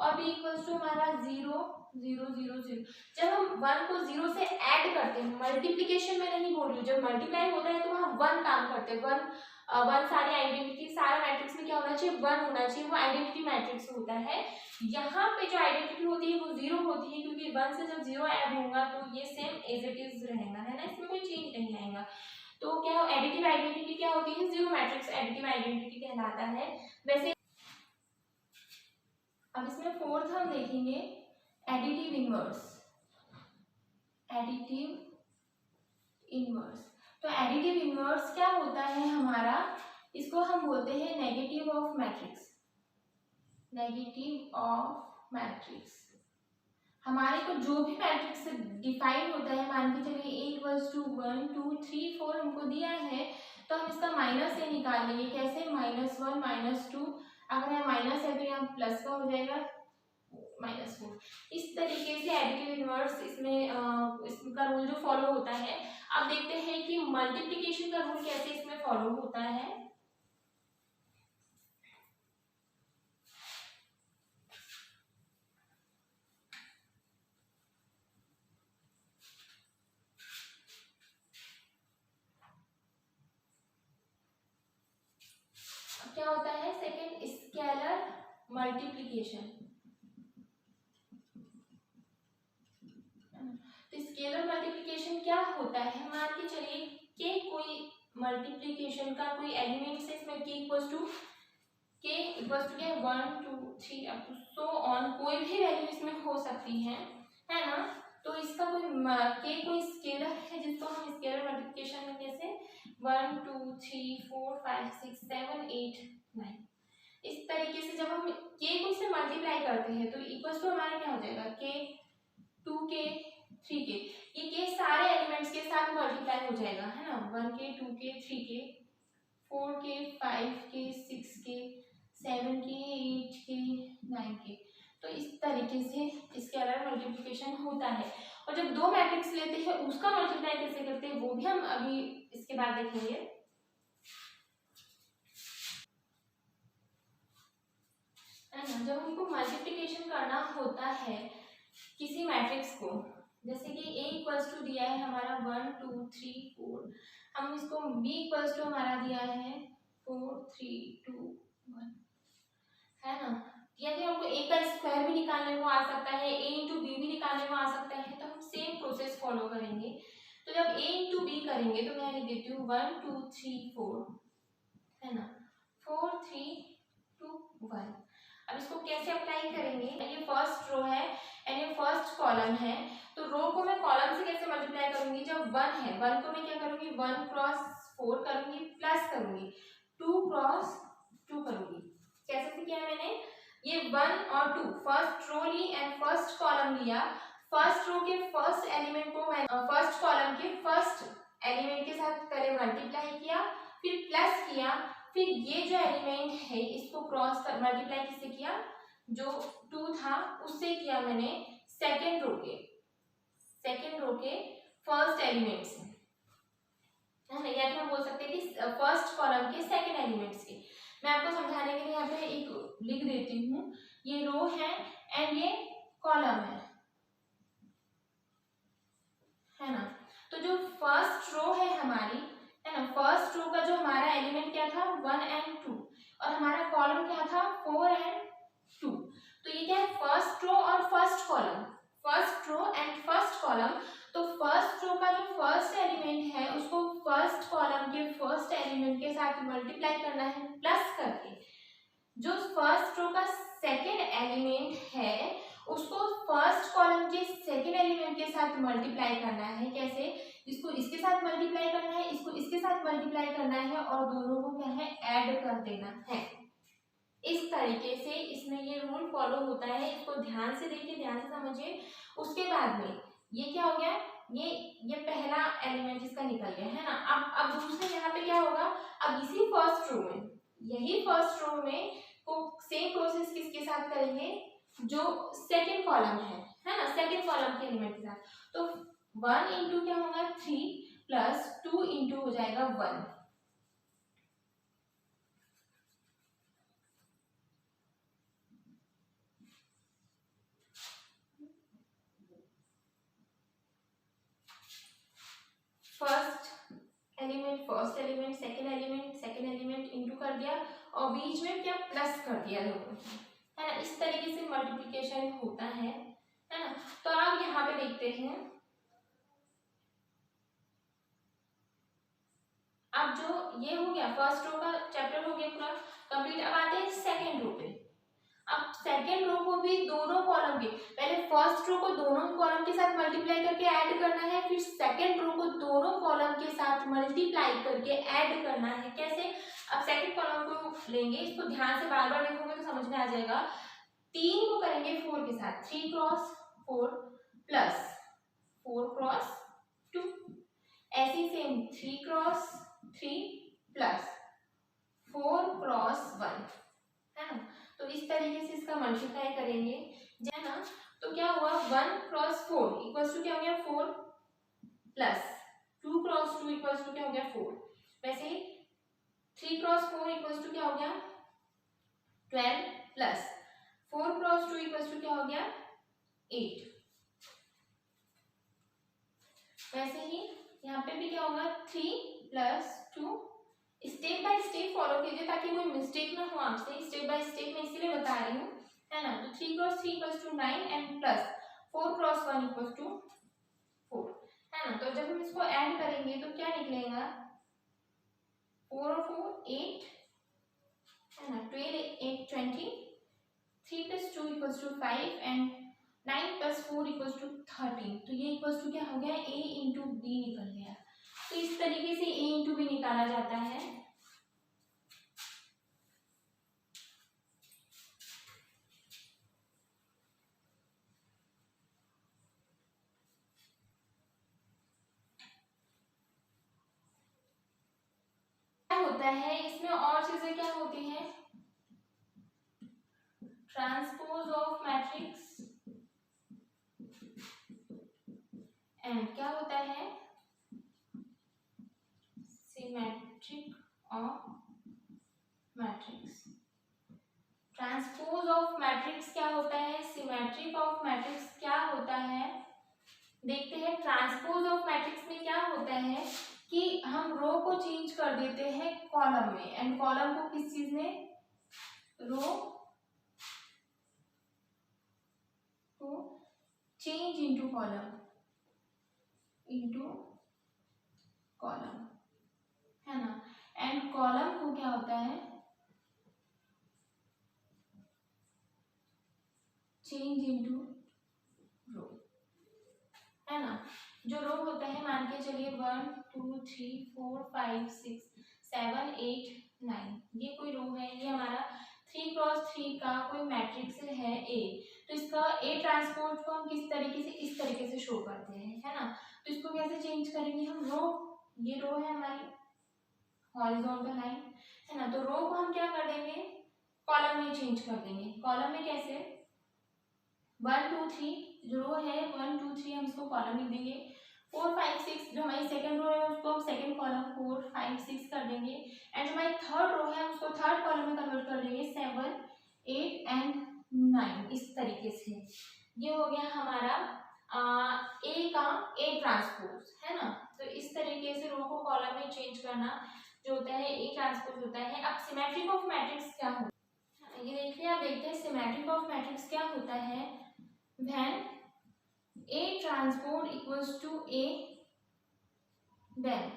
और बी इक्वल्स टू हमारा 0 0 0 0, जब हम 1 को 0 से ऐड करते हैं, मल्टीप्लिकेशन में नहीं बोल रही हूँ, जब मल्टीप्लाई होता है तो हम 1 काम करते हैं, 1 सारी आइडेंटिटी, सारा मैट्रिक्स में क्या होना चाहिए, 1 होना चाहिए, वो आइडेंटिटी मैट्रिक्स होता है। यहाँ पे जो आइडेंटिटी होती है वो 0 होती है, क्योंकि 1 से जब 0 ऐड होगा तो ये सेम एज इट इज रहेगा, है ना, इसमें कोई चेंज नहीं आएगा। तो क्या एडिटिव आइडेंटिटी क्या होती है, जीरो मैट्रिक्स एडिटिव आइडेंटिटी कहलाता है। वैसे अब इसमें फोर्थ हम देखेंगे एडिटिव इनवर्स, एडिटिव इनवर्स। तो एडिटिव इनवर्स क्या होता है हमारा, इसको हम बोलते हैं negative of matrix, negative of matrix. हमारे को जो भी मैट्रिक्स डिफाइन होता है, मान के चलिए 1 2 1 2 3 4 हमको दिया है, तो हम इसका माइनस से निकाल लेंगे, कैसे, -1 -2, अगर यहाँ माइनस है तो यहाँ प्लस का हो जाएगा -4। इस तरीके से एडिटिव इनवर्स इसमें इसका रूल जो फॉलो होता है। अब देखते हैं कि मल्टीप्लिकेशन का रूल कैसे इसमें फॉलो होता है। क्या होता है, सेकेंड स्केलर मल्टीप्लिकेशन। तो स्केलर मल्टीप्लिकेशन क्या होता है, मान के चलिए के कोई मल्टीप्लिकेशन का कोई एलिमेंट से, इसमें के इक्वल्स टू क्या 1 2 3 अप टू सो ऑन, कोई भी वैल्यू इसमें हो सकती है ना। तो इसका कोई स्केलर है जिसको हम स्केलर मल्टीप्लिकेशन में कैसे 1 2 3 4 5 6 7 8 9, इस तरीके से जब हम के को से मल्टीप्लाई करते हैं तो इक्वल्स टू हमारा क्या हो जाएगा, के 2k 3k, ये के सारे एलिमेंट्स के साथ मल्टीप्लाई हो जाएगा, है ना, 1k 2k 3k 4k 5k 6k 7k 8k 9k। तो इस तरीके से स्केलर मल्टीप्लिकेशन होता है। और जब दो मैट्रिक्स लेते हैं उसका मल्टीप्लाई कैसे करते हैं वो भी हम अभी इसके बाद देखेंगे। जब हमको मल्टीप्लिकेशन करना होता है किसी मैट्रिक्स को, जैसे कि a इक्वल्स टू दिया है हमारा 1 2 3 4, हम इसको b इक्वल्स टू हमारा दिया है 4 3 2 1, है ना, या फिर हमको a का स्क्वायर भी निकालने को आ सकता है, a इंटू बी भी निकालने को आ सकता है, तो हम सेम प्रोसेस फॉलो करेंगे। तो जब a इंटू बी करेंगे तो मैं लिख देती हूँ 1 2 3 4, है ना, 4 3 2 1। अब इसको कैसे अप्लाई करेंगे, ये फर्स्ट रो है एंड ये फर्स्ट कॉलम है, तो रो को मैं कॉलम से कैसे मल्टीप्लाई करूंगी, जब 1 है 1 को मैं क्या करूंगी 1 क्रॉस 4 करूंगी, प्लस करूंगी 2 क्रॉस 2 करूंगी। कैसे किया मैंने, ये 1 और 2 फर्स्ट रो ली एंड फर्स्ट कॉलम लिया, फर्स्ट रो के फर्स्ट एलिमेंट को मैं फर्स्ट कॉलम के फर्स्ट एलिमेंट के साथ पहले मल्टीप्लाई किया, फिर प्लस किया, फिर ये जो एलिमेंट है इसको क्रॉस कर मल्टीप्लाई किससे किया, जो 2 था उससे किया मैंने सेकेंड रो के फर्स्ट एलिमेंट से, है ना, या फिर हम बोल सकते हैं कि फर्स्ट कॉलम के सेकेंड एलिमेंट्स के। मैं आपको समझाने के लिए यहाँ पे एक लिख देती हूँ, ये रो है एंड ये कॉलम है ना। तो जो फर्स्ट रो है हमारी, है ना, फर्स्ट रो का जो हमारा एलिमेंट क्या था 1 एंड 2 और हमारा कॉलम क्या था 4 एंड 2, तो ये क्या है फर्स्ट रो और first column, first row and first column. तो फर्स्ट रो का जो फर्स्ट एलिमेंट है उसको फर्स्ट कॉलम के फर्स्ट एलिमेंट के साथ मल्टीप्लाई करना है प्लस करके, जो फर्स्ट रो का सेकेंड एलिमेंट है उसको फर्स्ट कॉलम के सेकेंड एलिमेंट के साथ मल्टीप्लाई करना है। कैसे? इसको इसके साथ मल्टीप्लाई करना है, इसको इसके साथ मल्टीप्लाई करना है और दोनों को क्या है ऐड कर देना है। इस तरीके से इसमें ये रूल फॉलो होता है। इसको ध्यान से देखिए, ध्यान से समझिए। उसके बाद में ये क्या हो गया, ये पहला एलिमेंट इसका निकल गया है ना। अब दूसरे यहाँ पे क्या होगा, अब इसी फर्स्ट रो में, यही फर्स्ट रो में को सेम प्रोसेस किसके साथ करेंगे, जो सेकंड कॉलम है ना, सेकंड कॉलम के एलिमेंट के साथ। तो 1 इंटू क्या होगा 3 प्लस 2 इंटू हो जाएगा 1। First element second element into कर दिया और बीच में क्या प्लस कर दिया लोगों ने, है ना। इस तरीके से मल्टीप्लिकेशन होता है ना। तो आप यहाँ पे देखते हैं, अब जो ये हो गया फर्स्ट रो का चैप्टर हो गया पूरा कंप्लीट। अब आते हैं सेकंड रो पे। अब सेकंड रो को भी दोनों कॉलम के, पहले फर्स्ट रो को दोनों कॉलम के साथ मल्टीप्लाई करके ऐड करना है, फिर सेकंड रो को दोनों कॉलम के साथ मल्टीप्लाई करके ऐड करना है। कैसे? अब सेकंड कॉलम को लेंगे, इसको ध्यान से बार बार देखोगे तो समझ में आ जाएगा। 3 को करेंगे 4 के साथ, 3 क्रॉस 4 प्लस 4 क्रॉस 2, ऐसे सेम 3 क्रॉस 3 प्लस 4 क्रॉस 1, है ना। तो इस तरीके से इसका मल्टीप्लाई करेंगे, है ना। तो क्या हुआ 1 क्रॉस 4 इक्वल्स टू क्या हो गया 4 प्लस 2 क्रॉस 2 इक्वल्स टू क्या हो गया 4। वैसे ही 3 क्रॉस 4 इक्वल्स टू क्या हो गया 12 प्लस 4 क्रॉस 2 इक्वल्स टू क्या हो गया 8। वैसे ही यहाँ पे भी क्या होगा 3 plus 2। Step by step follow कीजिए ताकि कोई मिस्टेक ना हो आपसे। स्टेप बाय स्टेप मैं इसीलिए बता रही हूँ, है ना। तो 3 cross 3 equals to 9 and plus 4 cross 1 equals to 4, है ना। तो जब हम इसको ऐड करेंगे तो क्या निकलेगा 4 और 4 8, है ना। 12 8 20, 3 plus 2 equals to 5 and 9 plus 4 equals to 13। तो ये इक्वल्स टू क्या हो गया a इंटू बी निकल गया। तो इस तरीके से a इंटू बी निकाला जाता है। क्या होता है इसमें और चीजें क्या होती हैं, ट्रांसपोज ऑफ मैट्रिक्स एंड क्या होता है symmetric of matrix. Transpose of matrix क्या होता है, सिमेट्रिक ऑफ मैट्रिक्स क्या होता है, देखते हैं। ट्रांसपोज ऑफ मैट्रिक्स में क्या होता है कि हम रो को चेंज कर देते हैं कॉलम में, एंड कॉलम को किस चीज में, रो को चेंज इनटू कॉलम, है ना। एंड कॉलम को क्या होता है चेंज इनटू रो, है ना। जो रो होता है मान के चलिए 1 2 3 4 5 6 7 8 9, ये कोई रो है, ये हमारा 3 क्रॉस 3 का कोई मैट्रिक्स है ए। तो इसका ए ट्रांसपोज को हम किस तरीके से, इस तरीके से शो करते हैं, है ना। तो इसको कैसे चेंज करेंगे हम, रो, ये रो है हमारी हॉरिजॉन्टल लाइन, है ना। तो रो को हम क्या कर देंगे कॉलम में चेंज कर देंगे। कॉलम में कैसे 1 2 3, जो रो है 1 2 3 हम इसको कॉलम लिख देंगे। 4 5 6 जो हमारी सेकंड रो है उसको हम सेकंड कॉलम 4 5 6 कर देंगे। एंड जो हमारी थर्ड रो है उसको थर्ड कॉलम में कन्वर्ट कर देंगे 7 8 एंड 9। इस तरीके से ये हो गया हमारा ए का ए ट्रांसपोज, है ना। तो इस तरीके से रो को कॉलम में चेंज करना जो होता है ए ट्रांसपोज होता है। अब सिमेट्रिक ऑफ मैट्रिक्स क्या होता है, ये देखिए आप देखते हैं सिमेट्रिक ऑफ मैट्रिक्स क्या होता है, when A transpose equals to A, then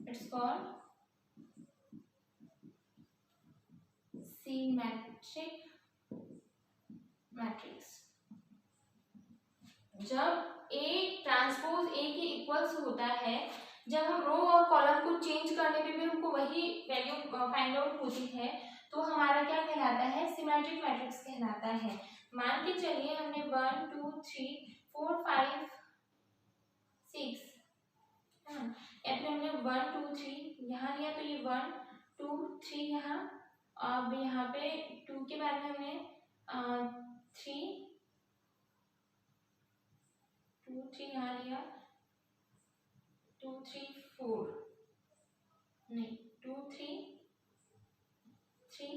it's called symmetric matrix, जब ए ट्रांसपोज ए के इक्वल्स होता है, जब हम रो और कॉलम को चेंज करने पे भी हमको वही वैल्यू फाइंड आउट होती है, तो हमारा क्या कहलाता है, सिमेट्रिक मैट्रिक्स कहलाता है। मान के चलिए हमने 1 2 3 4 5 6 या फिर हमने 1 2 3 यहाँ लिया, तो ये 1 2 3 यहाँ, अब यहाँ पे 2 के बाद में हमने 3 2 3 यहाँ लिया, 2 3 4 नहीं 2 3 3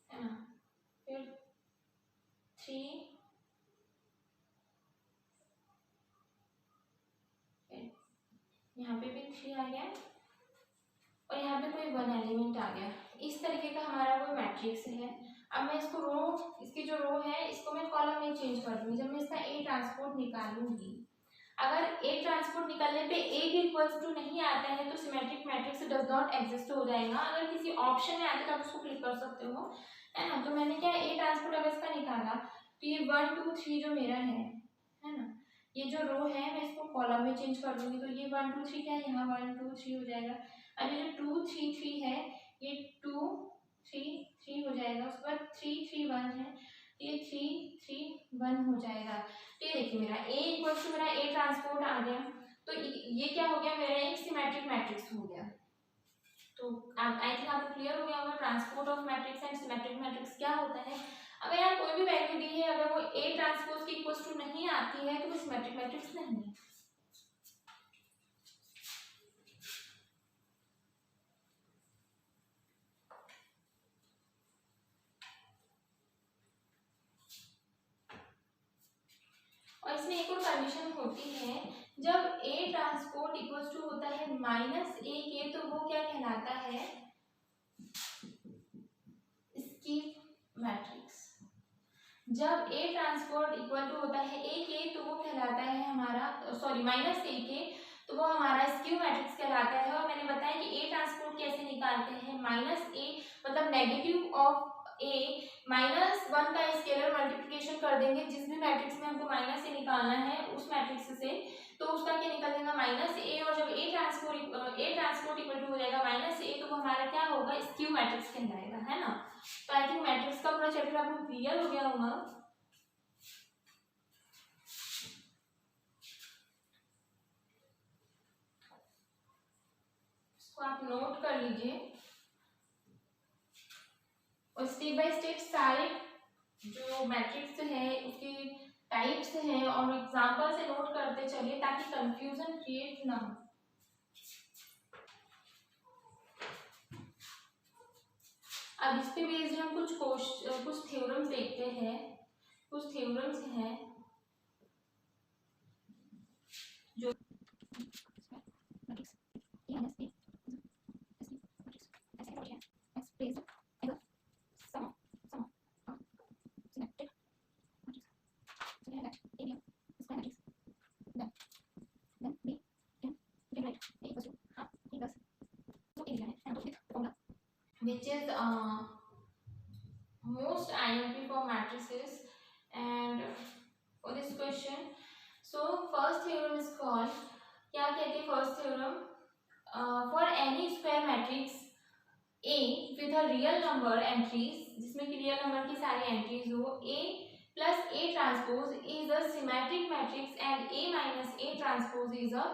है ना, फिर 3 यहाँ पे भी 3 आ गया और यहाँ पे कोई 1 एलिमेंट आ गया। इस तरीके का हमारा वो मैट्रिक्स है। अब मैं इसको रो, इसकी जो रो है इसको मैं कॉलम में चेंज कर दूंगी। जब मैं इसका ए ट्रांसपोर्ट निकालूंगी, अगर ए ट्रांसपोर्ट निकालने पे ए के इक्वल्स टू नहीं आता है तो symmetric matrix does not exist हो जाएगा। अगर किसी ऑप्शन में आता है तो आप उसको क्लिक कर सकते हो, है ना। तो मैंने क्या ए ट्रांसपोर्ट अगर इसका निकाला तो ये 1 2 3 जो मेरा है ना, ये जो रो है मैं इसको कॉलम में चेंज कर दूंगी, तो ये 1 2 3 क्या है, यहाँ 1 2 3 हो जाएगा। अब ये जो 2 3 3 है ये 2 3 3 हो जाएगा, उसके बाद 3 3 1 है, ये 3 3 1 हो जाएगा। तो ये देखिए मेरा ए इक्वल्स टू मेरा ए ट्रांसपोर्ट आ गया, तो ये क्या हो गया, मेरा एक सिमेट्रिक मैट्रिक्स हो गया। तो आई थिंक आपको क्लियर हो गया होगा transport of matrix and symmetric matrix क्या होता है। अगर यहाँ कोई भी वैल्यू दी है, अगर वो ए ट्रांसपोज के इक्वल्स टू नहीं आती है तो वो सिमेट्रिक मैट्रिक्स नहीं है। और इसमें एक और कंडीशन होती है, जब ए ट्रांसपोर्ट इक्वल्स टू होता है माइनस ए के, तो वो क्या कहलाता है, स्किप मैट्रिक्स। जब ए ट्रांसपोर्ट इक्वल टू होता है ए के, तो वो कहलाता है हमारा, सॉरी माइनस ए के, तो वो हमारा स्क्यू मैट्रिक्स कहलाता है। और मैंने बताया कि ए ट्रांसपोर्ट कैसे निकालते हैं, माइनस ए मतलब नेगेटिव ऑफ ए माइनस 1 का स्केलर मल्टीप्लिकेशन कर देंगे, जिस भी मैट्रिक्स में हमको माइनस ए निकालना है उस मैट्रिक्स से, तो उसका क्या निकलेगा माइनस ए। और जब ए ट्रांसपोर्ट इक्वल टू हो जाएगा माइनस ए, तो वो हमारा क्या होगा, स्क्यू मैट्रिक्स कहलाएगा, है ना। तो आई थिंक मैट्रिक्स का पूरा चैप्टर आपको क्लियर हो गया होगा। इसको आप नोट कर लीजिए और स्टेप बाय स्टेप सारे जो मैट्रिक्स है उसके टाइप्स हैं और एग्जांपल से नोट करते चलिए ताकि कंफ्यूजन क्रिएट ना हो। अब इस पे बेस्ड हम कुछ थ्योरम्स देखते हैं। कुछ थ्योरम्स हैं जो which is most IMP for matrices. And for this question, so first theorem is called, क्या कहते हैं first theorem, for any square matrix A with a real number entries, जिसमें कि रियल नंबर की सारी एंट्रीज हो, A plus A transpose is a symmetric matrix and A minus A transpose is a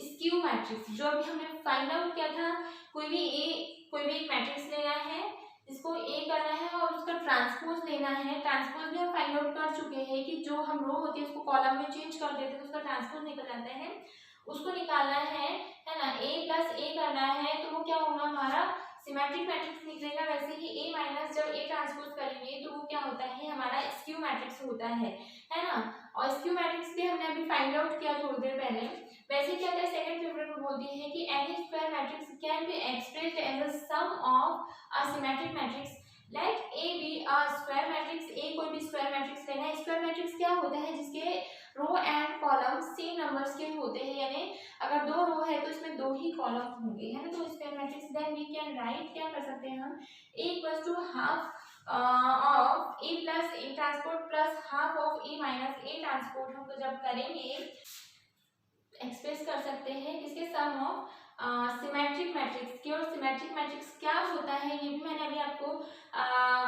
skew matrix। जो अभी हमने find out किया था, कोई भी एक मैट्रिक्स लेना है जिसको ए करना है और उसका ट्रांसपोज लेना है। ट्रांसपोज भी हम फाइंड आउट कर चुके हैं कि जो हम रो होती है उसको कॉलम में चेंज कर देते हैं तो उसका ट्रांसपोज निकल जाता है, उसको निकालना है ना। ए प्लस ए करना है तो वो क्या होगा, हमारा सिमेट्रिक मैट्रिक्स निकलेगा। वैसे ही ए माइनस जब ए ट्रांसपोज करेंगे तो वो क्या होता है, हमारा स्क्यू मैट्रिक्स होता है ना। और स्क्यू मैट्रिक्स भी हमने अभी फाइंड आउट किया थोड़ी देर पहले। वैसे क्या है, सेकंड थ्योरम में बोलती है कि any square matrix can be expressed as a sum of a symmetric matrix. Let A be a square matrix. A कोई भी स्क्वायर मैट्रिक्स लेना है। स्क्वायर मैट्रिक्स क्या होता है, जिसके row and column same numbers के होते हैं, यानी अगर 2 रो है तो इसमें 2 ही कॉलम होंगे, है ना। तो square matrix then we can write, क्या कर सकते हैं हम, A equals to half of A plus A transport plus half of A minus A transport हम जब करेंगे एक्सप्रेस कर सकते हैं किसके सम ऑफ सिमेट्रिक मैट्रिक्स की। और सिमेट्रिक मैट्रिक्स क्या होता है ये भी मैंने अभी आपको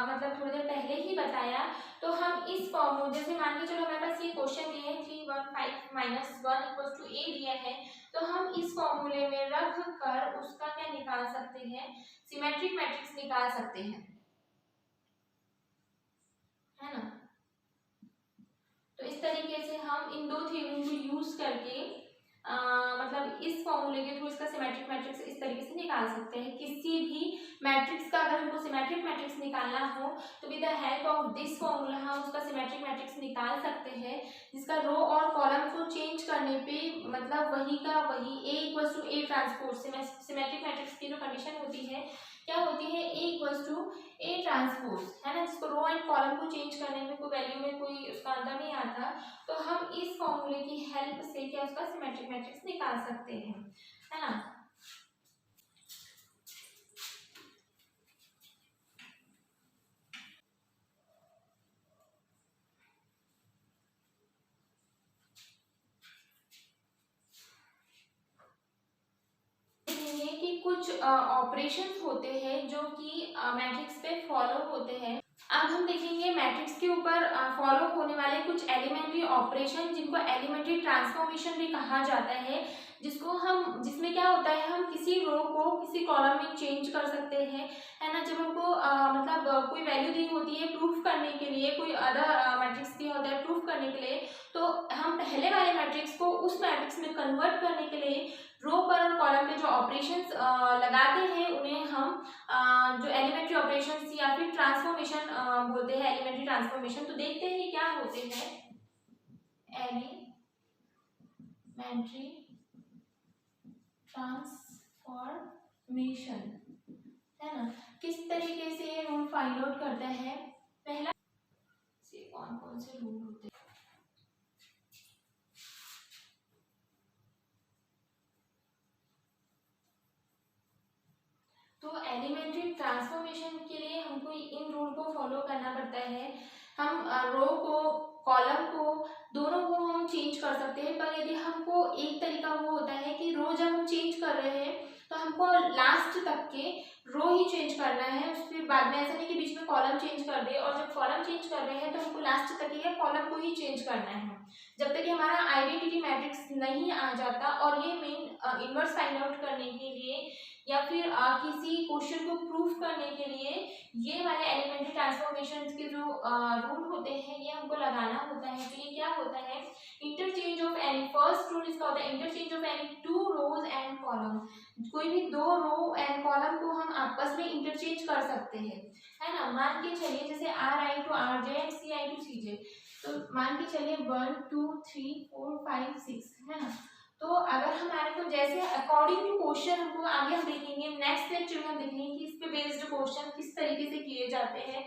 मतलब थोड़ी देर पहले ही बताया। तो हम इस फॉर्मूले जैसे मान के चलो हमारे पास ये क्वेश्चन दिया है 3 1 5 माइनस 1 इक्वल टू ए दिया है, तो हम इस फॉर्मूले में रख कर उसका क्या निकाल सकते हैं, सिमेट्रिक मैट्रिक्स निकाल सकते हैं, है ना। तो इस तरीके से हम इन दो थ्योरम को यूज करके मतलब इस फॉर्मूले के थ्रू इसका सिमेट्रिक मैट्रिक्स इस तरीके से निकाल सकते हैं। किसी भी मैट्रिक्स का अगर हमको सिमेट्रिक मैट्रिक्स निकालना हो तो with the help of this formula हम उसका सिमेट्रिक मैट्रिक्स निकाल सकते हैं, जिसका रो और कॉलम को चेंज करने पे मतलब वही का वही A equals to A transpose symmetric matrix की जो कंडीशन होती है क्या होती है, A equals to A transpose, है ना, जिसको रो एंड कॉलम को चेंज करने में कोई वैल्यू में कोई उसका अंतर नहीं आता। तो हम इस फॉर्मूले की हेल्प से क्या उसका सिमेट्रिक मैट्रिक्स निकाल सकते हैं, है ना। कि कुछ ऑपरेशंस होते हैं जो कि मैट्रिक्स पे फॉलो होते हैं। अब हम देखेंगे मैट्रिक्स के ऊपर फॉलो होने वाले कुछ एलिमेंट्री ऑपरेशन जिनको एलिमेंट्री ट्रांसफॉर्मेशन भी कहा जाता है, जिसमें क्या होता है हम किसी रो को किसी कॉलम में चेंज कर सकते हैं, है ना। जब हमको मतलब कोई वैल्यू दी होती है प्रूफ करने के लिए, कोई अदर मैट्रिक्स दिया होता है प्रूफ करने के लिए, तो हम पहले वाले मैट्रिक्स को उस मैट्रिक्स में कन्वर्ट करने के लिए रो पर और कॉलम पे जो ऑपरेशंस लगाते हैं उन्हें हम जो एलिमेंट्री ऑपरेशंस या फिर ट्रांसफॉर्मेशन बोलते हैं, एलिमेंट्री ट्रांसफॉर्मेशन। तो देखते हैं क्या होते हैं एलिमेंट्री ट्रांसफॉर्मेशन, है ना। किस तरीके से ये रूल फाइंड आउट करता है, पहला से कौन कौन से रूल होते हैं। तो एलिमेंट्री ट्रांसफॉर्मेशन के लिए हमको इन रूल को फॉलो करना पड़ता है। हम रो को कॉलम को दोनों को हम चेंज कर सकते हैं, पर यदि हमको एक तरीका वो होता है कि रो जब हम चेंज कर रहे हैं तो हमको लास्ट तक के रो ही चेंज करना है, उसके बाद में ऐसा नहीं कि बीच में कॉलम चेंज कर दे, और जब कॉलम चेंज कर रहे हैं तो हमको लास्ट तक ही कॉलम को ही चेंज करना है, जब तक कि हमारा आइडेंटिटी मैट्रिक्स नहीं आ जाता। और ये मेन इनवर्स फाइंड आउट करने के लिए या फिर किसी क्वेश्चन को प्रूफ करने के लिए ये वाले एलिमेंट्री ट्रांसफॉर्मेशन के जो रूल होते हैं ये हमको लगाना होता है। तो ये क्या होता है, interchange of any, first rule इसका होता है interchange of any two rows and column. कोई भी दो रो एंड कॉलम को हम आपस में इंटरचेंज कर सकते हैं, है ना। मान के चलिए जैसे R I to R J and C I to C J, तो मान के चलिए 1 2 3 4 5 6, है ना। तो अगर हमारे को जैसे अकॉर्डिंग टू क्वेश्चन हमको आगे हम देखेंगे नेक्स्ट लेक्चर में हम देखेंगे कि इस पे बेस्ड क्वेश्चन किस तरीके से किए जाते हैं,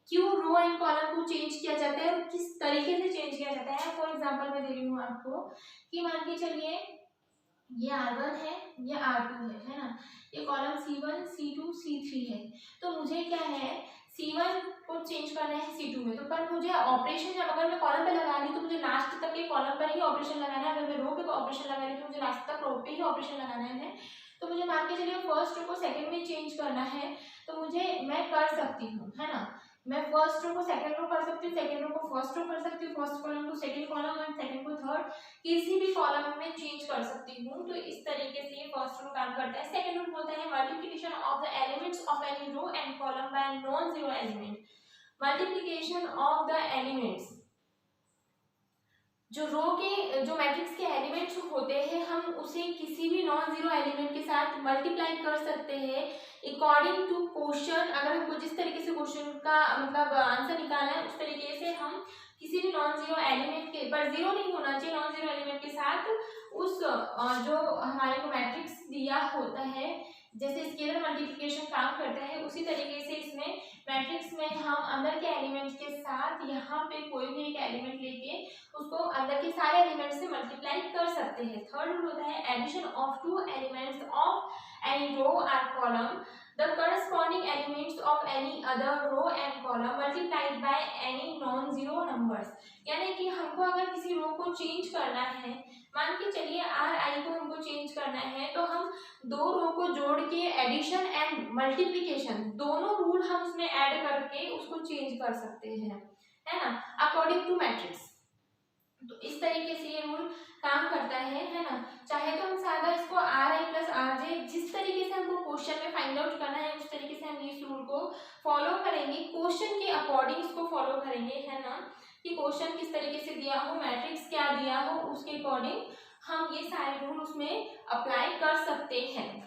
क्यों रो एंड कॉलम को चेंज किया जाता है और किस तरीके से चेंज किया जाता है। फॉर एग्जांपल मैं दे रही हूँ आपको कि मान के चलिए ये R1 है, ये R2 है ना, ये कॉलम C1 C2 C3 है। तो मुझे क्या है C1 को चेंज करना है C2 में, तो पर मुझे ऑपरेशन जब अगर मैं कॉलम पे लगा रही तो मुझे लास्ट तक ये कॉलम पर ही ऑपरेशन लगाना है, अगर मैं रो पे ऑपरेशन लगा रही तो मुझे लास्ट तक रो पे ही ऑपरेशन लगाना है। तो मुझे मान के चलिए फर्स्ट रो को सेकंड में चेंज करना है, तो मैं कर सकती हूँ, है ना। मैं फर्स्ट रो को सेकंड रो कर सकती हूँ, सेकंड रो को फर्स्ट रो कर सकती हूँ, फर्स्ट कॉलम को सेकंड कॉलम और सेकंड को थर्ड, किसी भी कॉलम में चेंज कर सकती हूँ। तो इस तरीके से ये फर्स्ट रूल काम करता है। सेकंड रूल बोलता है multiplication of the elements of any row and column by non zero element. Multiplication of the elements, जो रो के जो मैट्रिक्स के एलिमेंट्स होते हैं हम उसे किसी भी नॉन जीरो एलिमेंट के साथ मल्टीप्लाई कर सकते हैं अकॉर्डिंग टू क्वेश्चन। अगर हमको जिस तरीके से क्वेश्चन का मतलब आंसर निकालना है उस तरीके से हम किसी भी नॉन जीरो एलिमेंट के, पर जीरो नहीं होना चाहिए, नॉन जीरो एलिमेंट के साथ उस जो हमारे को मैट्रिक्स दिया होता है, जैसे स्केलर मल्टीप्लिकेशन काम करता है उसी तरीके से इसमें मैट्रिक्स में हम अंदर के एलिमेंट के साथ यहाँ पे कोई भी एक एलिमेंट लेके उसको अंदर के सारे एलिमेंट से मल्टीप्लाई कर सकते हैं। थर्ड रूल होता है addition of two elements of any row और column the corresponding elements of any other row and column multiplied by any non zero numbers. यानी कि हमको अगर किसी रो को चेंज करना है, मान के चलिए आर आई को हमको चेंज करना है, तो हम दो रो को जोड़ के एडिशन एंड मल्टीप्लिकेशन दोनों रूल हम उसमें ऐड करके उसको चेंज कर सकते हैं, है ना, अकॉर्डिंग टू मैट्रिक्स। तो इस तरीके से ये रूल काम करता है ना। चाहे तो हम सादा इसको are I plus R J, जिस तरीके से हमको क्वेश्चन में फाइंड आउट करना है उस तरीके से हम इस रूल को फॉलो करेंगे, क्वेश्चन के अकॉर्डिंग इसको फॉलो करेंगे, है ना, कि क्वेश्चन किस तरीके से दिया हो, मैट्रिक्स क्या दिया हो, उसके अकॉर्डिंग हम ये सारे रूल उसमें अप्लाई कर सकते हैं।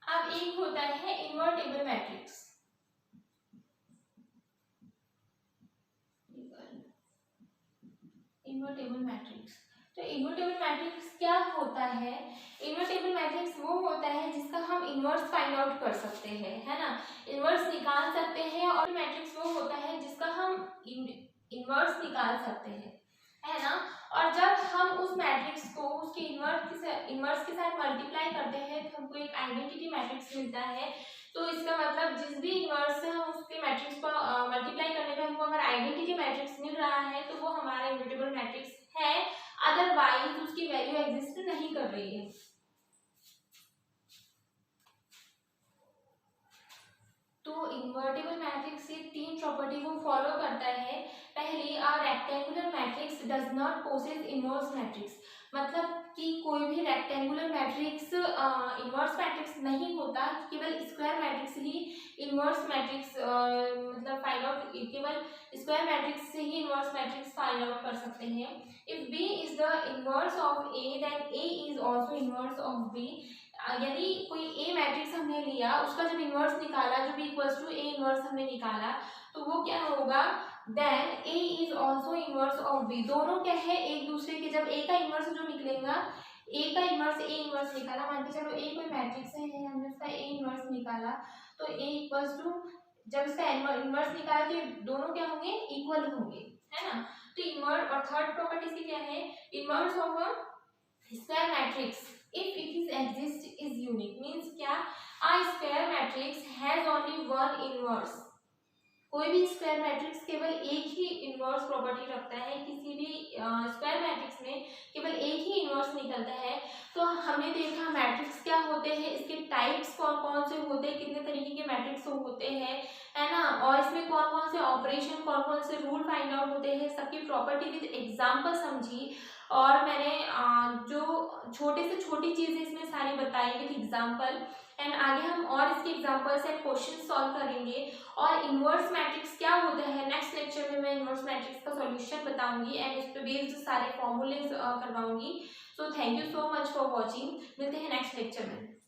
अब एक होता है इन्वर्टेबल मैट्रिक्स। इन्वर्टेबल मैट्रिक्स, तो इन्वर्टेबल मैट्रिक्स क्या होता है? इन्वर्टेबल मैट्रिक्स वो होता है जिसका हम इन्वर्स फाइंड आउट कर सकते हैं, है ना, इन्वर्स निकाल सकते हैं। और मैट्रिक्स वो होता है जिसका हम इन्वर्स निकाल सकते हैं, है ना। और जब हम उस मैट्रिक्स को उसके इन्वर्स के साथ मल्टीप्लाई करते हैं तो हमको एक आइडेंटिटी मैट्रिक्स मिलता है। तो इसका मतलब जिस भी इन्वर्स से हम उसके मैट्रिक्स को मल्टीप्लाई करने पे हमको अगर आइडेंटिटी मैट्रिक्स मिल रहा है तो वो हमारा इन्वर्टेबल मैट्रिक्स है, अदरवाइज उसकी वैल्यू एग्जिस्ट नहीं कर रही है। तो इन्वर्टेबल मैट्रिक्स ये तीन प्रॉपर्टी को फॉलो करता है। पहली, a rectangular matrix does not possess inverse matrix, मतलब कि कोई भी रेक्टेंगुलर मैट्रिक्स इन्वर्स मैट्रिक्स नहीं होता, केवल स्क्वायर मैट्रिक्स ही इन्वर्स मैट्रिक्स मतलब फाइंड आउट, केवल स्क्वायर मैट्रिक्स से ही इन्वर्स मैट्रिक्स फाइंड आउट कर सकते हैं। If B is the inverse of A then A is also inverse of B. यदि कोई ए मैट्रिक्स हमने लिया, उसका जब इन्वर्स निकाला, जो B equals to A inverse हमने निकाला, तो वो क्या होगा, then A is also inverse of B. दोनों क्या है, एक दूसरे के, जब ए का इन्वर्स जो निकलेगा, ए का इन्वर्स ए इन्वर्स निकाला, मान के चलो ए कोई मैट्रिक्स है, हमने उसका ए इन्वर्स निकाला, तो ए इक्वल्स टू, जब इसका इन्वर्स निकाला तो दोनों क्या होंगे, इक्वल होंगे, है ना। तो इन्वर्स, और थर्ड प्रॉपर्टी से क्या है, inverse of a square matrix if it is exist is unique, means क्या, a square matrix has only one inverse। कोई भी स्क्वायर मैट्रिक्स केवल एक ही इन्वर्स प्रॉपर्टी रखता है, किसी भी स्क्वायर मैट्रिक्स में केवल एक ही इन्वर्स निकलता है। तो हमने देखा मैट्रिक्स क्या होते हैं, इसके टाइप्स कौन कौन से होते हैं, कितने तरीके के मैट्रिक्स होते हैं, है ना, और इसमें कौन कौन से ऑपरेशन, कौन कौन से रूल फाइंड आउट होते हैं, सबकी प्रॉपर्टी विद एग्जाम्पल समझी। और मैंने जो छोटे से छोटी चीज़ें इसमें सारी बताई विद एग्जाम्पल, एंड आगे हम और इसके एग्जाम्पल्स एंड क्वेश्चन सॉल्व करेंगे। और इन्वर्स मैट्रिक्स क्या होता है, नेक्स्ट लेक्चर में मैं इन्वर्स मैट्रिक्स का सॉल्यूशन बताऊंगी एंड उस पर बेस्ड सारे फॉर्मूले करवाऊंगी। So thank you so much for watching, मिलते हैं नेक्स्ट लेक्चर में।